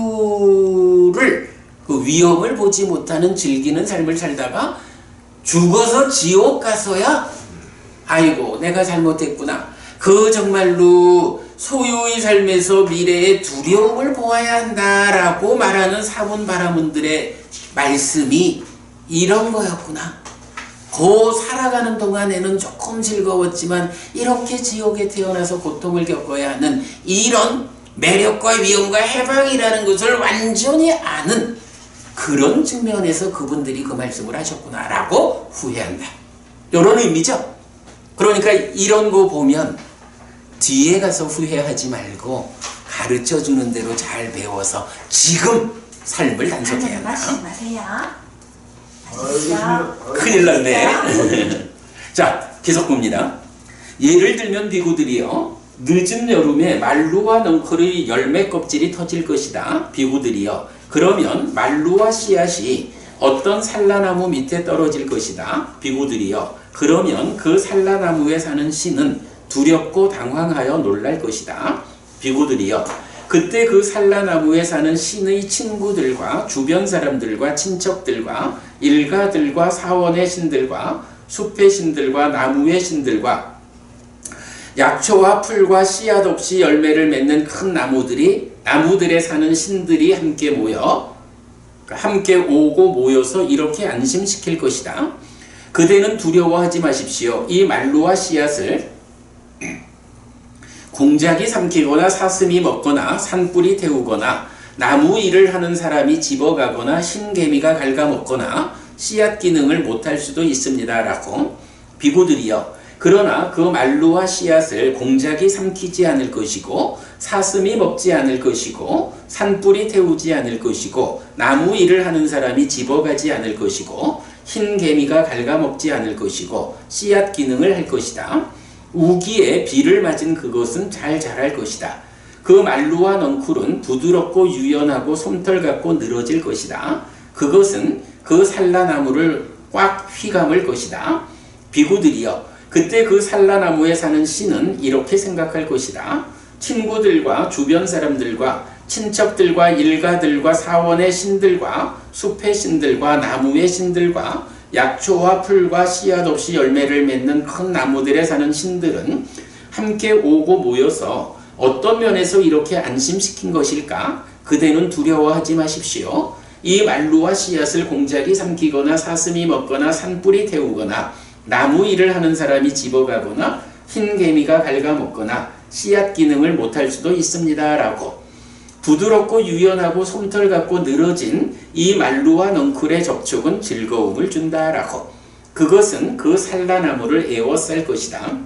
그 위험을 보지 못하는 즐기는 삶을 살다가 죽어서 지옥 가서야 아이고 내가 잘못했구나, 그 정말로 소유의 삶에서 미래의 두려움을 보아야 한다라고 말하는 사문바라문들의 말씀이 이런 거였구나. 그 살아가는 동안에는 조금 즐거웠지만 이렇게 지옥에 태어나서 고통을 겪어야 하는 이런 매력과 위험과 해방이라는 것을 완전히 아는 그런 측면에서 그분들이 그 말씀을 하셨구나라고 후회한다. 이런 의미죠. 그러니까 이런 거 보면 뒤에 가서 후회하지 말고 가르쳐주는 대로 잘 배워서 지금 삶을 단속해야 한다. 말씀하세요. 큰일 났네. 자, 계속 봅니다. 예를 들면 비구들이여, 늦은 여름에 말루와 넝쿨의 열매 껍질이 터질 것이다. 비구들이여, 그러면 말루와 씨앗이 어떤 산라나무 밑에 떨어질 것이다. 비구들이여, 그러면 그 산라나무에 사는 씨는 두렵고 당황하여 놀랄 것이다. 비구들이여, 그때 그 산라나무에 사는 신의 친구들과 주변 사람들과 친척들과 일가들과 사원의 신들과 숲의 신들과 나무의 신들과 약초와 풀과 씨앗 없이 열매를 맺는 큰 나무들에 사는 신들이 함께 오고 모여서 이렇게 안심시킬 것이다. 그대는 두려워하지 마십시오. 이 말루와 씨앗을 공작이 삼키거나 사슴이 먹거나 산불이 태우거나 나무 일을 하는 사람이 집어가거나 흰개미가 갉아먹거나 씨앗 기능을 못할 수도 있습니다. 라고. 비구들이여, 그러나 그 말루와 씨앗을 공작이 삼키지 않을 것이고 사슴이 먹지 않을 것이고 산불이 태우지 않을 것이고 나무 일을 하는 사람이 집어가지 않을 것이고 흰개미가 갉아먹지 않을 것이고 씨앗 기능을 할 것이다. 우기에 비를 맞은 그것은 잘 자랄 것이다. 그 말루와 넝쿨은 부드럽고 유연하고 솜털 같고 늘어질 것이다. 그것은 그 산라나무를 꽉 휘감을 것이다. 비구들이여, 그때 그 산라나무에 사는 씨는 이렇게 생각할 것이다. 친구들과 주변 사람들과 친척들과 일가들과 사원의 신들과 숲의 신들과 나무의 신들과 약초와 풀과 씨앗 없이 열매를 맺는 큰 나무들에 사는 신들은 함께 오고 모여서 어떤 면에서 이렇게 안심시킨 것일까? 그대는 두려워하지 마십시오. 이 말루와 씨앗을 공작이 삼키거나 사슴이 먹거나 산불이 태우거나 나무 일을 하는 사람이 집어가거나 흰개미가 갉아먹거나 씨앗 기능을 못할 수도 있습니다. 라고. 부드럽고 유연하고 솜털 같고 늘어진 이 말루와 넝쿨의 접촉은 즐거움을 준다라고. 그것은 그 산라나무를 에워쌀 것이다.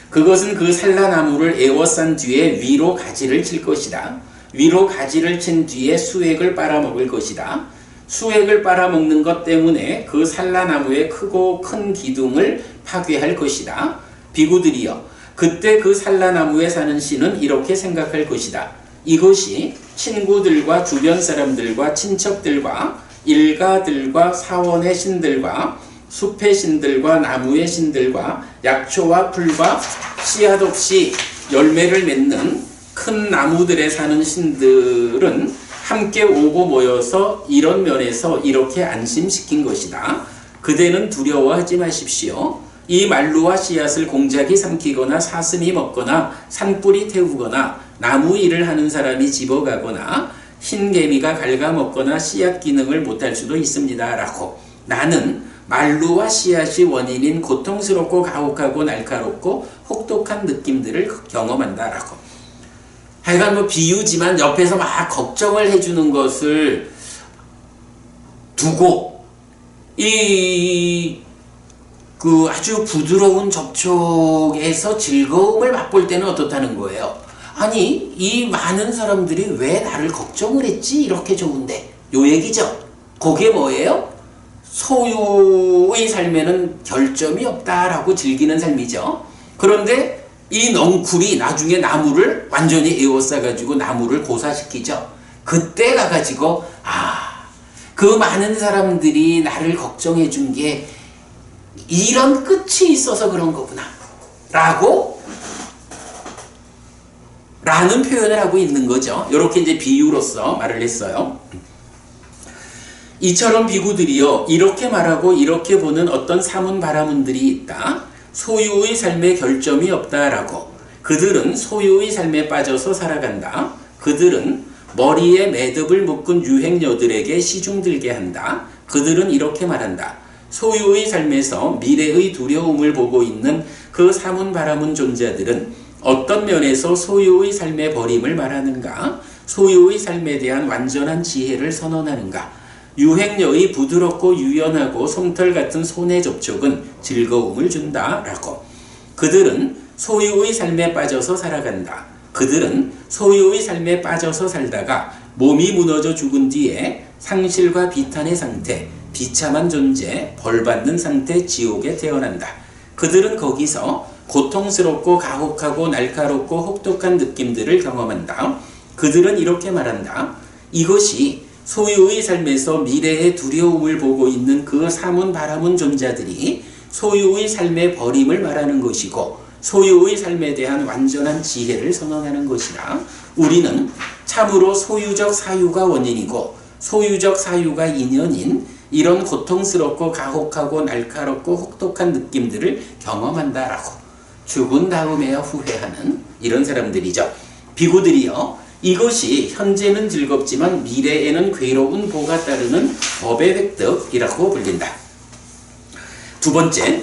그것은 그 산라나무를 에워싼 뒤에 위로 가지를 칠 것이다. 위로 가지를 친 뒤에 수액을 빨아먹을 것이다. 수액을 빨아먹는 것 때문에 그 산라나무의 크고 큰 기둥을 파괴할 것이다. 비구들이여, 그때 그 산라나무에 사는 신은 이렇게 생각할 것이다. 이것이 친구들과 주변 사람들과 친척들과 일가들과 사원의 신들과 숲의 신들과 나무의 신들과 약초와 풀과 씨앗 없이 열매를 맺는 큰 나무들에 사는 신들은 함께 오고 모여서 이런 면에서 이렇게 안심시킨 것이다. 그대는 두려워하지 마십시오. 이 말루와 씨앗을 공작이 삼키거나 사슴이 먹거나 산불이 태우거나 나무 일을 하는 사람이 집어가거나 흰개미가 갉아먹거나 씨앗 기능을 못할 수도 있습니다. 라고. 나는 말루와 씨앗이 원인인 고통스럽고 가혹하고 날카롭고 혹독한 느낌들을 경험한다. 라고. 하여간 뭐 비유지만 옆에서 막 걱정을 해주는 것을 두고 그 아주 부드러운 접촉에서 즐거움을 맛볼 때는 어떻다는 거예요. 아니, 이 많은 사람들이 왜 나를 걱정을 했지? 이렇게 좋은데. 요 얘기죠. 그게 뭐예요? 소유의 삶에는 결점이 없다라고 즐기는 삶이죠. 그런데 이 넝쿨이 나중에 나무를 완전히 에워싸가지고 나무를 고사시키죠. 그때 가가지고 그 많은 사람들이 나를 걱정해 준 게 이런 끝이 있어서 그런 거구나 라는 표현을 하고 있는 거죠. 이렇게 이제 비유로서 말을 했어요. 이처럼 비구들이여, 이렇게 말하고 이렇게 보는 어떤 사문바라문들이 있다. 소유의 삶에 결점이 없다라고. 그들은 소유의 삶에 빠져서 살아간다. 그들은 머리에 매듭을 묶은 유행녀들에게 시중들게 한다. 그들은 이렇게 말한다. 소유의 삶에서 미래의 두려움을 보고 있는 그 사문바라문 존재들은 어떤 면에서 소유의 삶의 버림을 말하는가? 소유의 삶에 대한 완전한 지혜를 선언하는가? 유행녀의 부드럽고 유연하고 솜털 같은 손의 접촉은 즐거움을 준다. 라고. 그들은 소유의 삶에 빠져서 살아간다. 그들은 소유의 삶에 빠져서 살다가 몸이 무너져 죽은 뒤에 상실과 비탄의 상태, 비참한 존재, 벌받는 상태, 지옥에 태어난다. 그들은 거기서 고통스럽고 가혹하고 날카롭고 혹독한 느낌들을 경험한다. 그들은 이렇게 말한다. 이것이 소유의 삶에서 미래의 두려움을 보고 있는 그 사문바라문 존재들이 소유의 삶의 버림을 말하는 것이고 소유의 삶에 대한 완전한 지혜를 선언하는 것이다. 우리는 참으로 소유적 사유가 원인이고 소유적 사유가 인연인 이런 고통스럽고 가혹하고 날카롭고 혹독한 느낌들을 경험한다라고. 죽은 다음에야 후회하는 이런 사람들이죠. 비구들이여, 이것이 현재는 즐겁지만 미래에는 괴로운 보가 따르는 법의 획득이라고 불린다. 두 번째,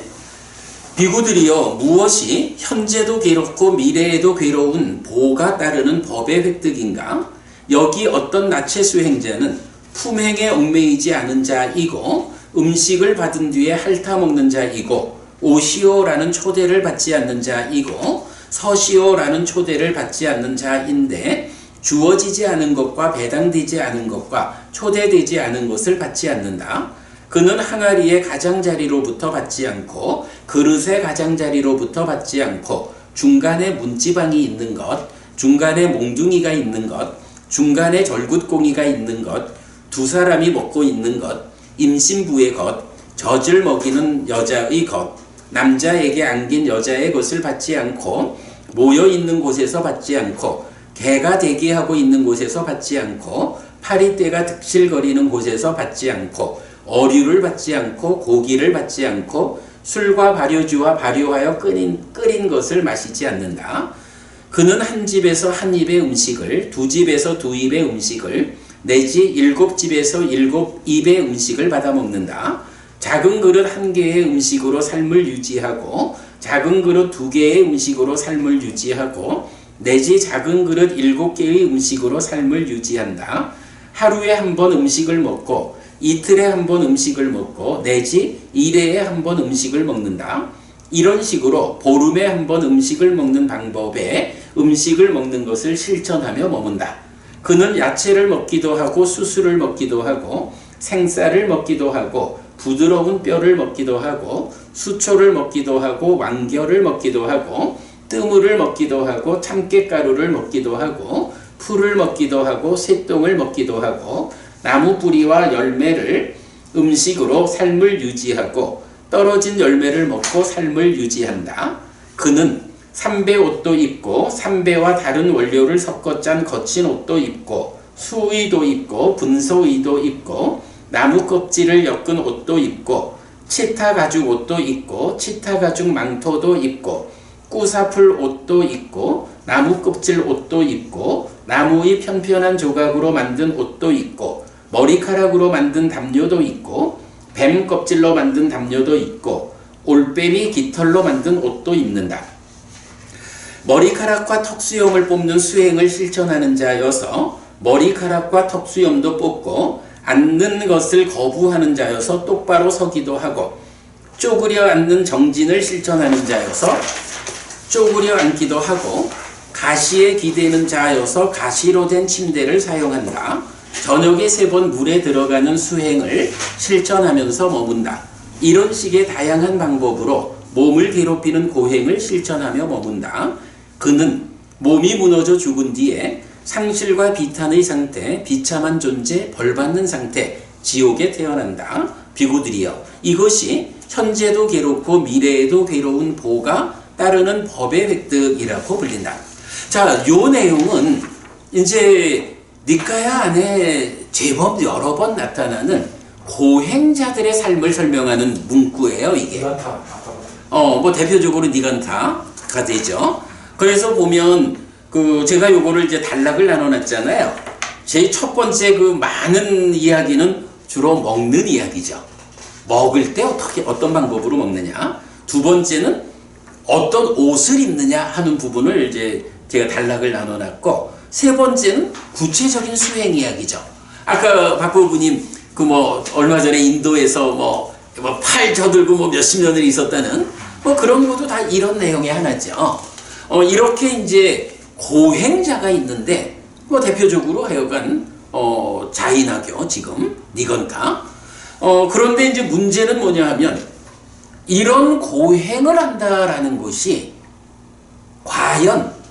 비구들이여, 무엇이 현재도 괴롭고 미래에도 괴로운 보가 따르는 법의 획득인가? 여기 어떤 나체 수행자는 품행에 얽매이지 않은 자이고 음식을 받은 뒤에 핥아먹는 자이고 오시오라는 초대를 받지 않는 자이고 서시오라는 초대를 받지 않는 자인데 주어지지 않은 것과 배당되지 않은 것과 초대되지 않은 것을 받지 않는다. 그는 항아리의 가장자리로부터 받지 않고 그릇의 가장자리로부터 받지 않고 중간에 문지방이 있는 것, 중간에 몽둥이가 있는 것, 중간에 절굿공이가 있는 것, 두 사람이 먹고 있는 것, 임신부의 것, 젖을 먹이는 여자의 것, 남자에게 안긴 여자의 것을 받지 않고 모여있는 곳에서 받지 않고 개가 대기하고 있는 곳에서 받지 않고 파리떼가 득실거리는 곳에서 받지 않고 어류를 받지 않고 고기를 받지 않고 술과 발효주와 발효하여 끓인 것을 마시지 않는다. 그는 한 집에서 한 입의 음식을, 두 집에서 두 입의 음식을, 내지 일곱 집에서 일곱 입의 음식을 받아 먹는다. 작은 그릇 한 개의 음식으로 삶을 유지하고 작은 그릇 두 개의 음식으로 삶을 유지하고 내지 작은 그릇 일곱 개의 음식으로 삶을 유지한다. 하루에 한 번 음식을 먹고 이틀에 한 번 음식을 먹고 내지 1회에 한 번 음식을 먹는다. 이런 식으로 보름에 한 번 음식을 먹는 방법에 음식을 먹는 것을 실천하며 머문다. 그는 야채를 먹기도 하고 수수를 먹기도 하고 생쌀을 먹기도 하고 부드러운 뼈를 먹기도 하고 수초를 먹기도 하고 왕겨를 먹기도 하고 뜨물을 먹기도 하고 참깨가루를 먹기도 하고 풀을 먹기도 하고 새똥을 먹기도 하고 나무 뿌리와 열매를 음식으로 삶을 유지하고 떨어진 열매를 먹고 삶을 유지한다. 그는 삼배 옷도 입고 삼배와 다른 원료를 섞어 짠 거친 옷도 입고 수의도 입고 분소의도 입고 나무 껍질을 엮은 옷도 입고 치타 가죽 옷도 입고 치타 가죽 망토도 입고 꾸사풀 옷도 입고 나무 껍질 옷도 입고 나무의 편편한 조각으로 만든 옷도 입고 머리카락으로 만든 담요도 있고 뱀 껍질로 만든 담요도 있고 올빼미 깃털로 만든 옷도 입는다. 머리카락과 턱수염을 뽑는 수행을 실천하는 자여서 머리카락과 턱수염도 뽑고 앉는 것을 거부하는 자여서 똑바로 서기도 하고 쪼그려 앉는 정진을 실천하는 자여서 쪼그려 앉기도 하고 가시에 기대는 자여서 가시로 된 침대를 사용한다. 저녁에 3번 물에 들어가는 수행을 실천하면서 머문다. 이런 식의 다양한 방법으로 몸을 괴롭히는 고행을 실천하며 머문다. 그는 몸이 무너져 죽은 뒤에 상실과 비탄의 상태, 비참한 존재, 벌받는 상태, 지옥에 태어난다. 비구들이여, 이것이 현재도 괴롭고 미래에도 괴로운 보가 따르는 법의 획득이라고 불린다. 자, 요 내용은 이제 니까야 안에 제법 여러 번 나타나는 고행자들의 삶을 설명하는 문구예요, 이게. 뭐 대표적으로 니간타가 되죠. 그래서 보면 제가 요거를 이제 단락을 나눠놨잖아요. 제 첫 번째 많은 이야기는 주로 먹는 이야기죠. 먹을 때 어떤 방법으로 먹느냐. 두 번째는 어떤 옷을 입느냐 하는 부분을 이제 제가 단락을 나눠놨고, 세 번째는 구체적인 수행 이야기죠. 아까 박보부님 얼마 전에 인도에서 팔 저들고 몇십 년을 있었다는 그런 것도 다 이런 내용의 하나죠. 이렇게 이제 고행자가 있는데 대표적으로 하여간 자인하교 지금 니건타. 그런데 이제 문제는 뭐냐 하면 이런 고행을 한다라는 것이 과연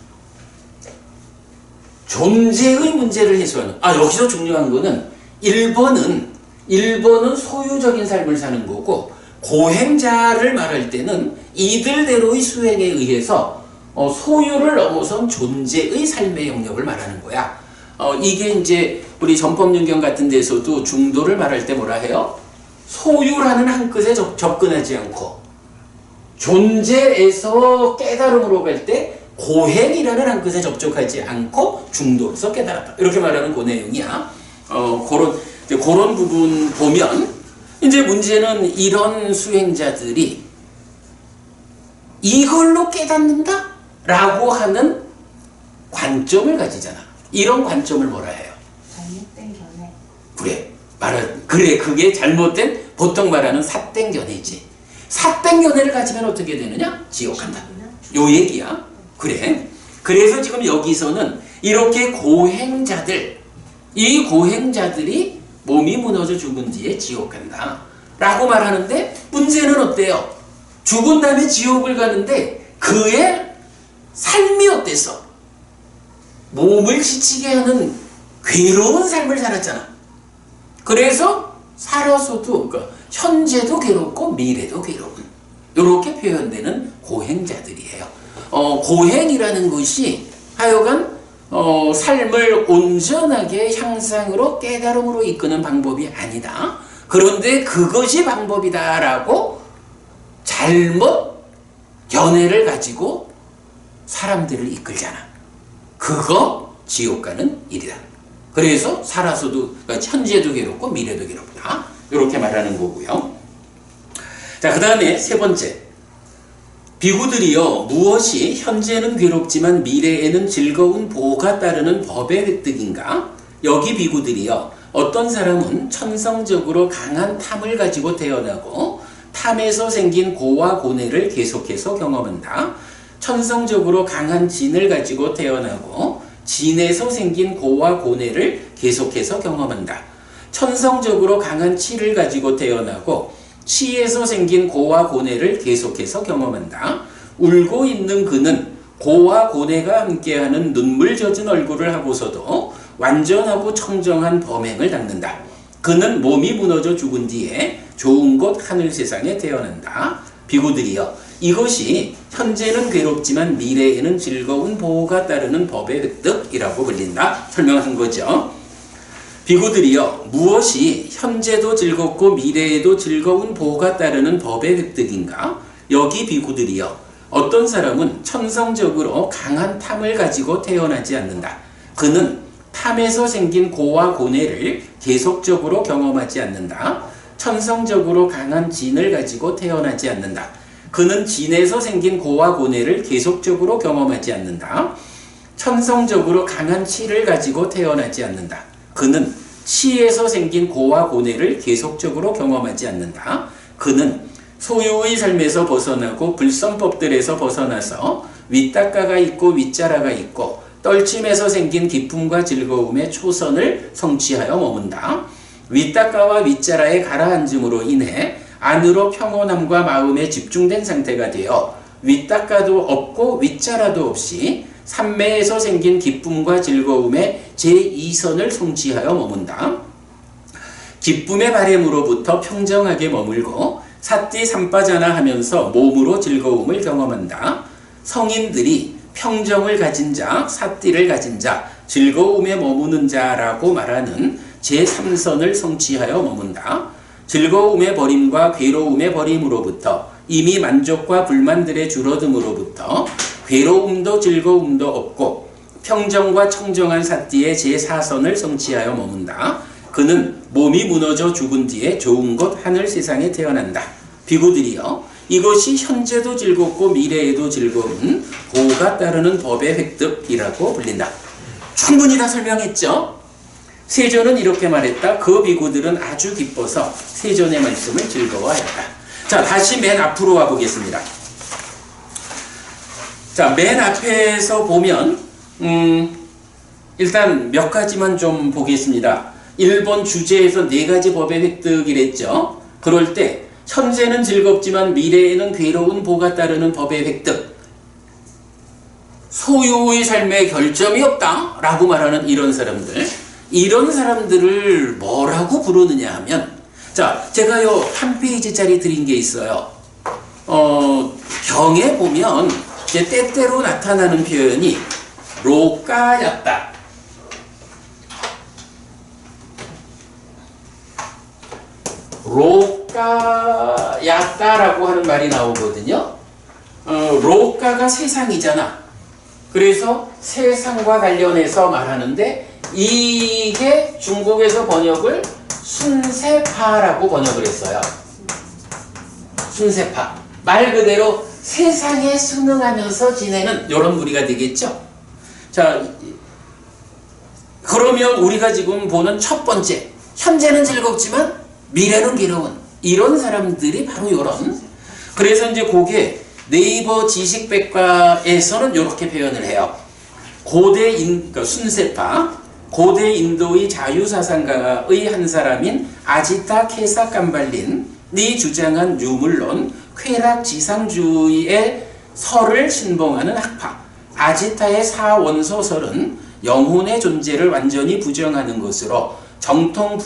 존재의 문제를 해소하는, 여기서 중요한 거는 1번은 소유적인 삶을 사는 거고, 고행자를 말할 때는 이들대로의 수행에 의해서 소유를 넘어선 존재의 삶의 영역을 말하는 거야. 이게 이제 우리 전법윤경 같은 데서도 중도를 말할 때 뭐라 해요? 소유라는 한 끝에 접근하지 않고 존재에서 깨달음으로 갈 때 고행이라는 한 끝에 접촉하지 않고 중도에서 깨달았다. 이렇게 말하는 그 내용이야. 그런 부분 보면 이제 문제는 이런 수행자들이 이걸로 깨닫는다? 라고 하는 관점을 가지잖아. 이런 관점을 뭐라 해요? 잘못된 견해. 그래, 그게 잘못된, 보통 말하는 삿된 견해지. 삿된 견해를 가지면 어떻게 되느냐? 지옥 간다. 요 얘기야. 그래. 그래서 지금 여기서는 이렇게 이 고행자들이 몸이 무너져 죽은 뒤에 지옥 간다. 라고 말하는데 문제는 어때요? 죽은 다음에 지옥을 가는데 그의 삶이 어땠어? 몸을 지치게 하는 괴로운 삶을 살았잖아. 그래서 살아서도 현재도 괴롭고 미래도 괴로운 이렇게 표현되는 고행자들이에요. 고행이라는 것이 하여간 삶을 온전하게 향상으로 깨달음으로 이끄는 방법이 아니다. 그런데 그것이 방법이다라고 잘못 견해를 가지고 사람들을 이끌잖아. 그거 지옥 가는 일이다. 그래서 살아서도 현재도 괴롭고 미래도 괴롭다. 이렇게 말하는 거고요. 자, 그 다음에 세 번째. 비구들이여, 무엇이 현재는 괴롭지만 미래에는 즐거운 보가 따르는 법의 획득인가? 여기 비구들이요. 어떤 사람은 천성적으로 강한 탐을 가지고 태어나고 탐에서 생긴 고와 고뇌를 계속해서 경험한다. 천성적으로 강한 진을 가지고 태어나고 진에서 생긴 고와 고뇌를 계속해서 경험한다. 천성적으로 강한 치를 가지고 태어나고 치에서 생긴 고와 고뇌를 계속해서 경험한다. 울고 있는 그는 고와 고뇌가 함께하는 눈물 젖은 얼굴을 하고서도 완전하고 청정한 범행을 닦는다. 그는 몸이 무너져 죽은 뒤에 좋은 곳 하늘 세상에 태어난다. 비구들이여, 이것이 현재는 괴롭지만 미래에는 즐거운 보호가 따르는 법의 획득이라고 불린다. 설명한 거죠. 비구들이여, 무엇이 현재도 즐겁고 미래에도 즐거운 보호가 따르는 법의 획득인가? 여기 비구들이여, 어떤 사람은 천성적으로 강한 탐을 가지고 태어나지 않는다. 그는 탐에서 생긴 고와 고뇌를 계속적으로 경험하지 않는다. 천성적으로 강한 진을 가지고 태어나지 않는다. 그는 진에서 생긴 고와 고뇌를 계속적으로 경험하지 않는다. 천성적으로 강한 치를 가지고 태어나지 않는다. 그는 치에서 생긴 고와 고뇌를 계속적으로 경험하지 않는다. 그는 소유의 삶에서 벗어나고 불선법들에서 벗어나서 윗닦아가 있고 윗자라가 있고 떨침에서 생긴 기쁨과 즐거움의 초선을 성취하여 머문다. 윗닦아와 윗자라의 가라앉음으로 인해 안으로 평온함과 마음에 집중된 상태가 되어 윗닦아도 없고 윗자라도 없이 삼매에서 생긴 기쁨과 즐거움의 제2선을 성취하여 머문다. 기쁨의 바램으로부터 평정하게 머물고 삿띠 삼빠자나 하면서 몸으로 즐거움을 경험한다. 성인들이 평정을 가진 자, 삿띠를 가진 자, 즐거움에 머무는 자라고 말하는 제3선을 성취하여 머문다. 즐거움의 버림과 괴로움의 버림으로부터 이미 만족과 불만들의 줄어듦으로부터 괴로움도 즐거움도 없고 평정과 청정한 삿띠의 제4선을 성취하여 머문다. 그는 몸이 무너져 죽은 뒤에 좋은 곳 하늘 세상에 태어난다. 비구들이여, 이것이 현재도 즐겁고 미래에도 즐거운 보호가 따르는 법의 획득이라고 불린다. 충분히 다 설명했죠? 세존은 이렇게 말했다. 그 비구들은 아주 기뻐서 세존의 말씀을 즐거워하였다. 자, 다시 맨 앞으로 와보겠습니다. 자, 맨 앞에서 보면 일단 몇 가지만 좀 보겠습니다. 1번 주제에서 4가지 법의 획득이랬죠. 그럴 때 현재는 즐겁지만 미래에는 괴로운 보가 따르는 법의 획득, 소유의 삶에 결점이 없다 라고 말하는 이런 사람들을 뭐라고 부르느냐 하면, 자, 제가요 한 페이지짜리 드린 게 있어요. 경에 보면 이제 때때로 나타나는 표현이 로까였다, 로까야따라고 하는 말이 나오거든요. 로까가 세상이잖아. 그래서 세상과 관련해서 말하는데 이게 중국에서 번역을 순세파라고 번역을 했어요. 순세파. 말 그대로 세상에 순응하면서 지내는 이런 무리가 되겠죠. 자, 그러면 우리가 지금 보는 첫 번째, 현재는 즐겁지만 미래는 괴로운 이런 사람들이 바로 이런. 그래서 이제 그게 네이버 지식백과에서는 이렇게 표현을 해요. 그러니까 순세파, 고대 인도의 자유사상가의 한 사람인 아지타 케사 깜발린이 주장한 유물론 쾌락지상주의의 설을 신봉하는 학파. 아지타의 사원소설은 영혼의 존재를 완전히 부정하는 것으로 정통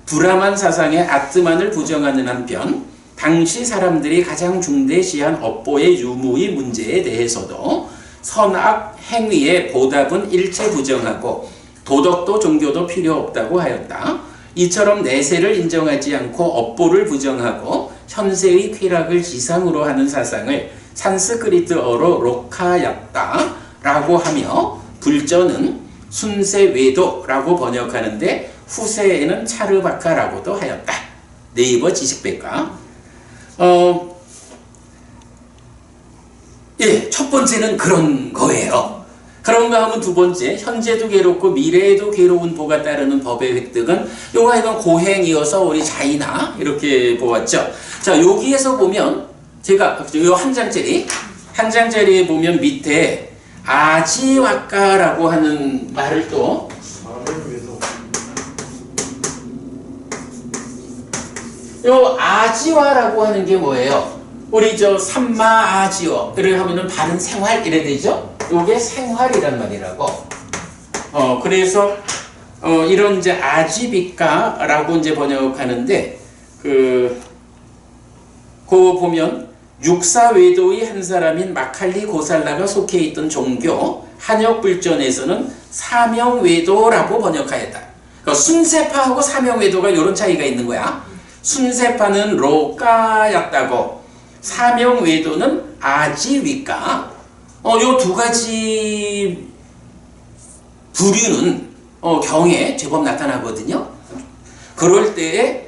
브라만 사상의 아트만을 부정하는 한편 당시 사람들이 가장 중대시한 업보의 유무의 문제에 대해서도 선악 행위의 보답은 일체 부정하고 도덕도 종교도 필요 없다고 하였다. 이처럼 내세를 인정하지 않고 업보를 부정하고 현세의 쾌락을 지상으로 하는 사상을 산스크리트어로 로카야따라고 하며 불전은 순세외도라고 번역하는데 후세에는 차르바카라고도 하였다. 네이버 지식백과. 첫 번째는 그런 거예요. 그런가 하면 두 번째, 현재도 괴롭고 미래에도 괴로운 보가 따르는 법의 획득은 요거 이건 고행이어서 우리 자이나 이렇게 보았죠. 자, 여기에서 보면 제가 요 한 장짜리에 보면 밑에 아지와까라고 하는 말을 또 사람을 위해서 요 아지와라고 하는 게 뭐예요? 우리 저 삼마 아지어를 하면은 바른 생활 이래 되죠? 요게 생활이란 말이라고. 그래서 이런 이제 아지비까라고 이제 번역하는데 그 보면 육사외도의 한 사람인 마칼리 고살라가 속해 있던 종교 한역불전에서는 사명외도라고 번역하였다. 그러니까 순세파하고 사명외도가 이런 차이가 있는 거야. 순세파는 로까였다고, 사명외도는 아지위까. 요 두 가지 부류는 경에 제법 나타나거든요. 그럴 때에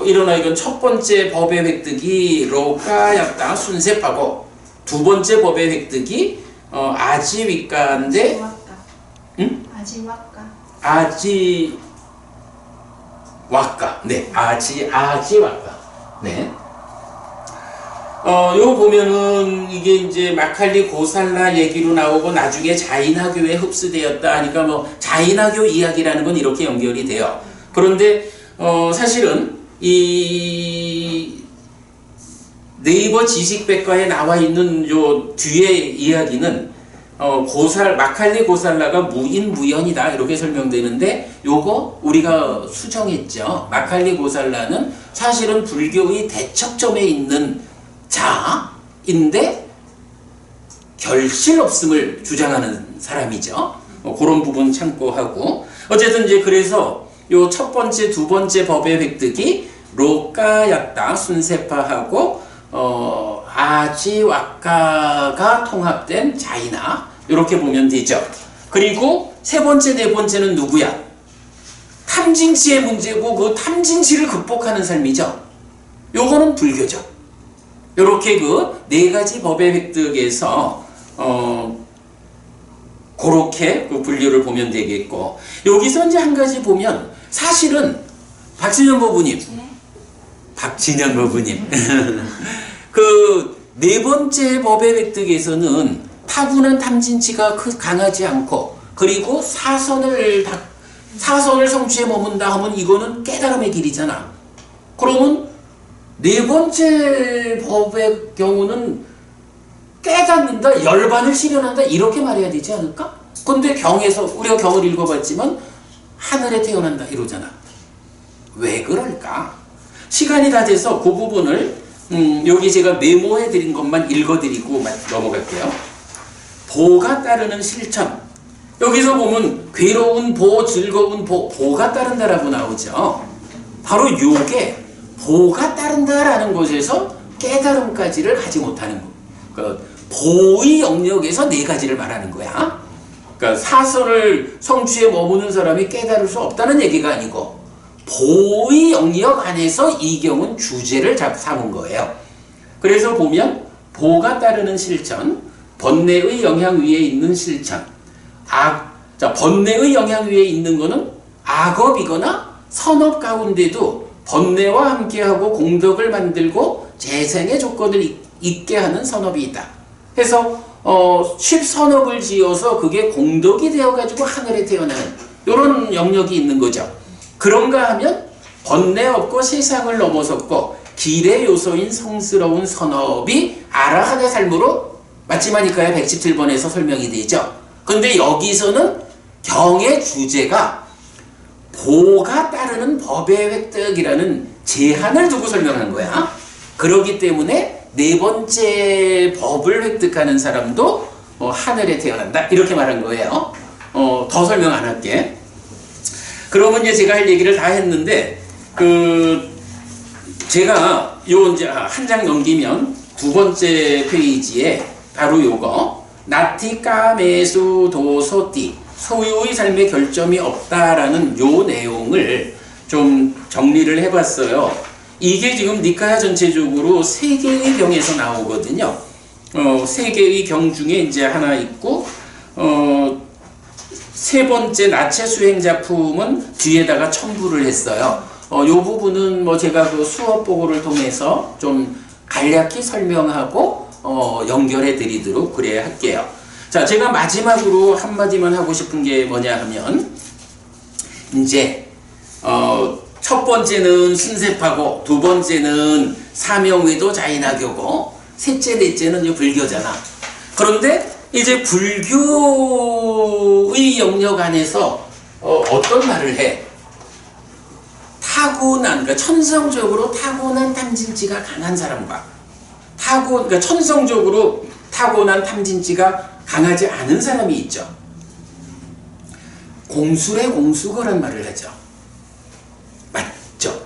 일어나 이건 첫 번째 법의 획득이 로까였다, 순세파고, 두 번째 법의 획득이 아지위까인데, 응? 아지와까. 네, 아지와까. 네. 요 보면은 이게 이제 마칼리 고살라 얘기로 나오고 나중에 자이나교에 흡수되었다 하니까 뭐 자이나교 이야기라는 건 이렇게 연결이 돼요. 그런데 사실은 이 네이버 지식백과에 나와 있는 요 뒤에 이야기는 마칼리 고살라가 무인무연이다 이렇게 설명되는데 요거 우리가 수정했죠. 마칼리 고살라는 사실은 불교의 대척점에 있는 자인데 결실 없음을 주장하는 사람이죠. 그런 부분 참고하고, 어쨌든 이제 그래서 요 첫 번째, 두 번째 법의 획득이 로까였다, 순세파하고 아지와까가 통합된 자이나 이렇게 보면 되죠. 그리고 세 번째, 네 번째는 누구야? 탐진치의 문제고 그 탐진치를 극복하는 삶이죠. 요거는 불교죠. 요렇게 그 네 가지 법의 획득에서 그렇게 그 분류를 보면 되겠고, 여기서 이제 한 가지 보면 사실은 박진현 법부님 그 네 번째 법의 획득에서는 타고난 탐진치가 강하지 않고, 그리고 사선을 성취에 머문다 하면 이거는 깨달음의 길이잖아. 그러면 네 번째 법의 경우는 깨닫는다, 열반을 실현한다 이렇게 말해야 되지 않을까? 근데 경에서 우리가 경을 읽어봤지만 하늘에 태어난다 이러잖아. 왜 그럴까? 시간이 다 돼서 그 부분을 여기 제가 메모해 드린 것만 읽어드리고 넘어갈게요. 보가 따르는 실천. 여기서 보면 괴로운 보, 즐거운 보가 따른다라고 나오죠. 바로 요게 보가 따른다라는 것에서 깨달음까지를 가지 못하는 거. 그러니까 보의 영역에서 네 가지를 말하는 거야. 그러니까 사설을 성취에 머무는 사람이 깨달을 수 없다는 얘기가 아니고, 보의 영역 안에서 이 경우는 주제를 삼은 거예요. 그래서 보면 보가 따르는 실천, 번뇌의 영향 위에 있는 실천. 번뇌의 영향 위에 있는 거는 악업이거나 선업 가운데도 번뇌와 함께하고 공덕을 만들고 재생의 조건을 있게 하는 선업이 있다. 그래서 10선업을 지어서 그게 공덕이 되어가지고 하늘에 태어나는 이런 영역이 있는 거죠. 그런가 하면 번뇌 없고 세상을 넘어섰고 길의 요소인 성스러운 선업이 아라한의 삶으로 마치마니카야 117번에서 설명이 되죠. 근데 여기서는 경의 주제가 보가 따르는 법의 획득이라는 제한을 두고 설명한 거야. 그렇기 때문에 네 번째 법을 획득하는 사람도 하늘에 태어난다 이렇게 말한 거예요. 더 설명 안 할게. 그러면 이제 제가 할 얘기를 다 했는데 제가 요 이제 한 장 넘기면 두 번째 페이지에 바로 요거 나티까메수 도소띠 소유의 삶의 결점이 없다라는 요 내용을 좀 정리를 해봤어요. 이게 지금 니카야 전체적으로 세 개의 경에서 나오거든요. 세 개의 경 중에 이제 하나 있고, 세 번째 나체 수행 작품은 뒤에다가 첨부를 했어요. 요 부분은 뭐 제가 그 수업 보고를 통해서 좀 간략히 설명하고 연결해 드리도록 그래 할게요. 자, 제가 마지막으로 한마디만 하고 싶은 게 뭐냐 하면, 이제 첫 번째는 순세파고, 두 번째는 사명의도 자인학교고, 셋째, 넷째는 이제 불교잖아. 그런데 이제 불교의 영역 안에서 어떤 말을 해? 타고난, 그러니까 천성적으로 타고난 탐진치가 강한 사람과 그러니까 천성적으로 타고난 탐진치가 강하지 않은 사람이 있죠. 공술의 공수거란 말을 하죠. 맞죠?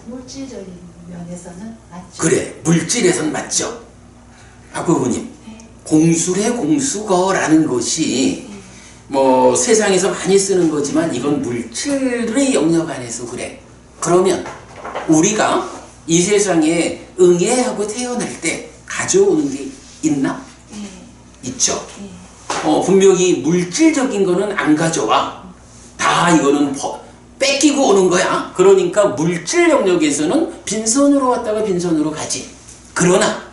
물질적인 면에서는 맞죠. 그래, 물질에선 맞죠. 박부부님, 네. 공술의 공수거라는 것이 뭐 세상에서 많이 쓰는 거지만 이건 물질의 영역 안에서 그래. 그러면 우리가 이 세상에 응애하고 태어날 때 가져오는 게 있나? 예. 있죠. 예. 분명히 물질적인 거는 안 가져와. 다 이거는 뺏기고 오는 거야. 그러니까 물질 영역에서는 빈손으로 왔다가 빈손으로 가지. 그러나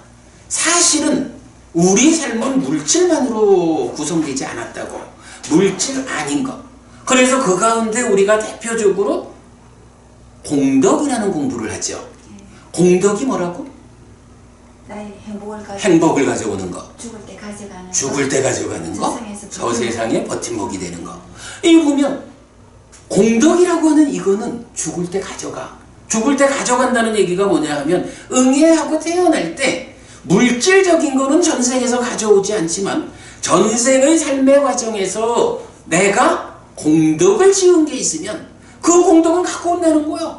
사실은 우리 삶은 물질만으로 구성되지 않았다고. 물질 아닌 것. 그래서 그 가운데 우리가 대표적으로 공덕이라는 공부를 하죠. 공덕이 뭐라고? 나의 행복을 가져오는 것. 죽을 때 가져가는 죽을 때 가져가는 거. 세상에서 저 세상에 버팀목이 되는 거. 이거 보면 공덕이라고 하는 이거는 죽을 때 가져가. 죽을 때 가져간다는 얘기가 뭐냐 하면 응애하고 태어날 때 물질적인 거는 전생에서 가져오지 않지만 전생의 삶의 과정에서 내가 공덕을 지은 게 있으면 그 공덕은 갖고 온다는 거야.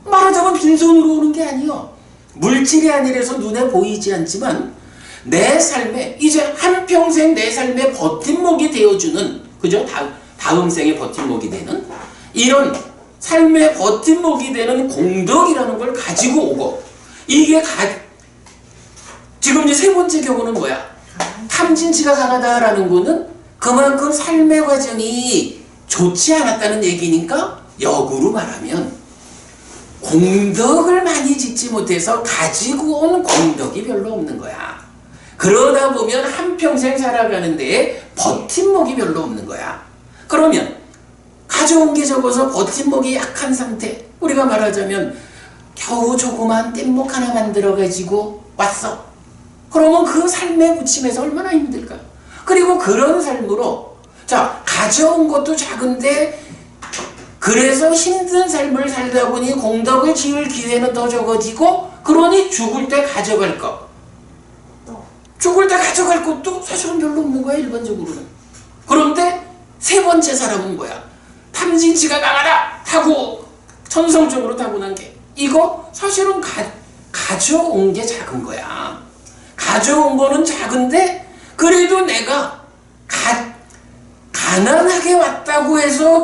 말하자면 빈손으로 오는 게 아니요. 물질이 아니라서 눈에 보이지 않지만 내 삶에 이제 한평생 내 삶의 버팀목이 되어주는, 그죠? 다음 생의 버팀목이 되는 이런 삶의 버팀목이 되는 공덕이라는 걸 가지고 오고, 이게 지금 이제 세 번째 경우는 뭐야? 탐진치가 강하다라는 거는 그만큼 삶의 과정이 좋지 않았다는 얘기니까 역으로 말하면 공덕을 많이 짓지 못해서 가지고 온 공덕이 별로 없는 거야. 그러다 보면 한평생 살아가는 데에 버팀목이 별로 없는 거야. 그러면 가져온 게 적어서 버팀목이 약한 상태, 우리가 말하자면 겨우 조그만 뗏목 하나 만들어가지고 왔어. 그러면 그 삶의 부침에서 얼마나 힘들까. 그리고 그런 삶으로 자, 가져온 것도 작은데 그래서 힘든 삶을 살다 보니 공덕을 지을 기회는 더 적어지고, 그러니 죽을 때 가져갈 것, 죽을 때 가져갈 것도 사실은 별로 없는 거야, 일반적으로는. 그런데 세 번째 사람은 뭐야? 탐진치가 강하다 타고 천성적으로 타고난 게, 이거 사실은 가져온 게 작은 거야. 가져온 거는 작은데 그래도 내가 가난하게 왔다고 해서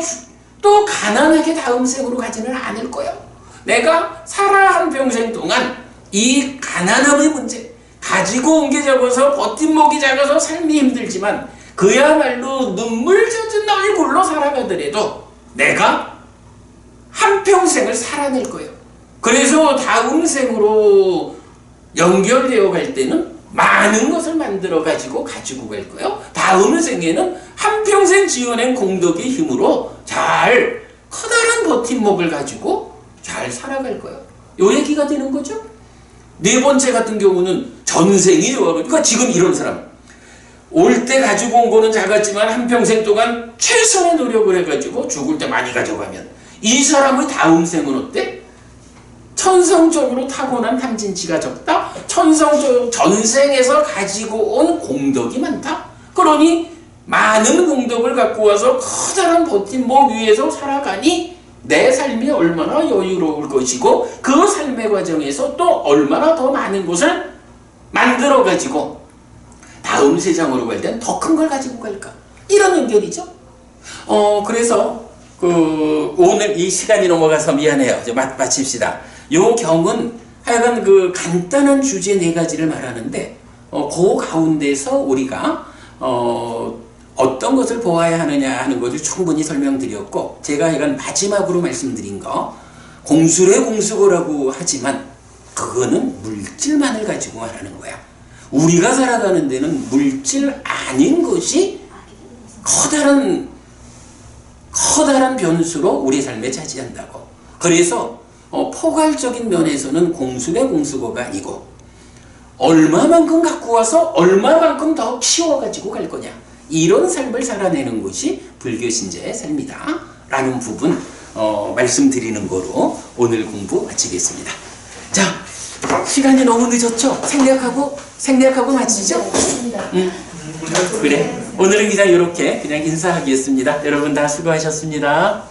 또 가난하게 다음 생으로 가지는 않을 거예요. 내가 살아 한평생 동안 이 가난함의 문제 가지고 온 게 적어서 버팀목이 작아서 삶이 힘들지만 그야말로 눈물 젖은 얼굴로 살아가더라도 내가 한평생을 살아낼 거예요. 그래서 다음 생으로 연결되어 갈 때는 많은 것을 만들어 가지고 갈 거예요. 다음 생에는 한평생 지어낸 공덕의 힘으로 잘 커다란 버팀목을 가지고 잘 살아갈 거예요. 요 얘기가 되는 거죠. 네 번째 같은 경우는 전생이 좋아가지고, 그러니까 지금 이런 사람 올 때 가지고 온 거는 작았지만 한평생 동안 최선의 노력을 해가지고 죽을 때 많이 가져가면 이 사람의 다음 생은 어때? 천성적으로 타고난 탐진치가 적다. 천성적으로 전생에서 가지고 온 공덕이 많다. 그러니 많은 공덕을 갖고 와서 커다란 버팀목 위에서 살아가니 내 삶이 얼마나 여유로울 것이고 그 삶의 과정에서 또 얼마나 더 많은 것을 만들어 가지고 다음 세상으로 갈 땐 더 큰 걸 가지고 갈까, 이런 연결이죠. 그래서 오늘 이 시간이 넘어가서 미안해요. 이제 마칩시다. 요 경은 하여간 그 간단한 주제 네 가지를 말하는데 그 가운데서 우리가 어떤 것을 보아야 하느냐 하는 것을 충분히 설명드렸고, 제가 이건 마지막으로 말씀드린 거, 공술의 공수고라고 하지만 그거는 물질만을 가지고 말하는 거야. 우리가 살아가는 데는 물질 아닌 것이 커다란 변수로 우리 삶에 차지한다고. 그래서 포괄적인 면에서는 공술의 공수고가 아니고 얼마만큼 갖고 와서 얼마만큼 더 키워가지고 갈 거냐, 이런 삶을 살아내는 것이 불교 신자의 삶이다 라는 부분 말씀드리는 거로 오늘 공부 마치겠습니다. 자, 시간이 너무 늦었죠? 생략하고 마치죠? 그래, 오늘은 그냥 이렇게 그냥 인사하겠습니다. 여러분 다 수고하셨습니다.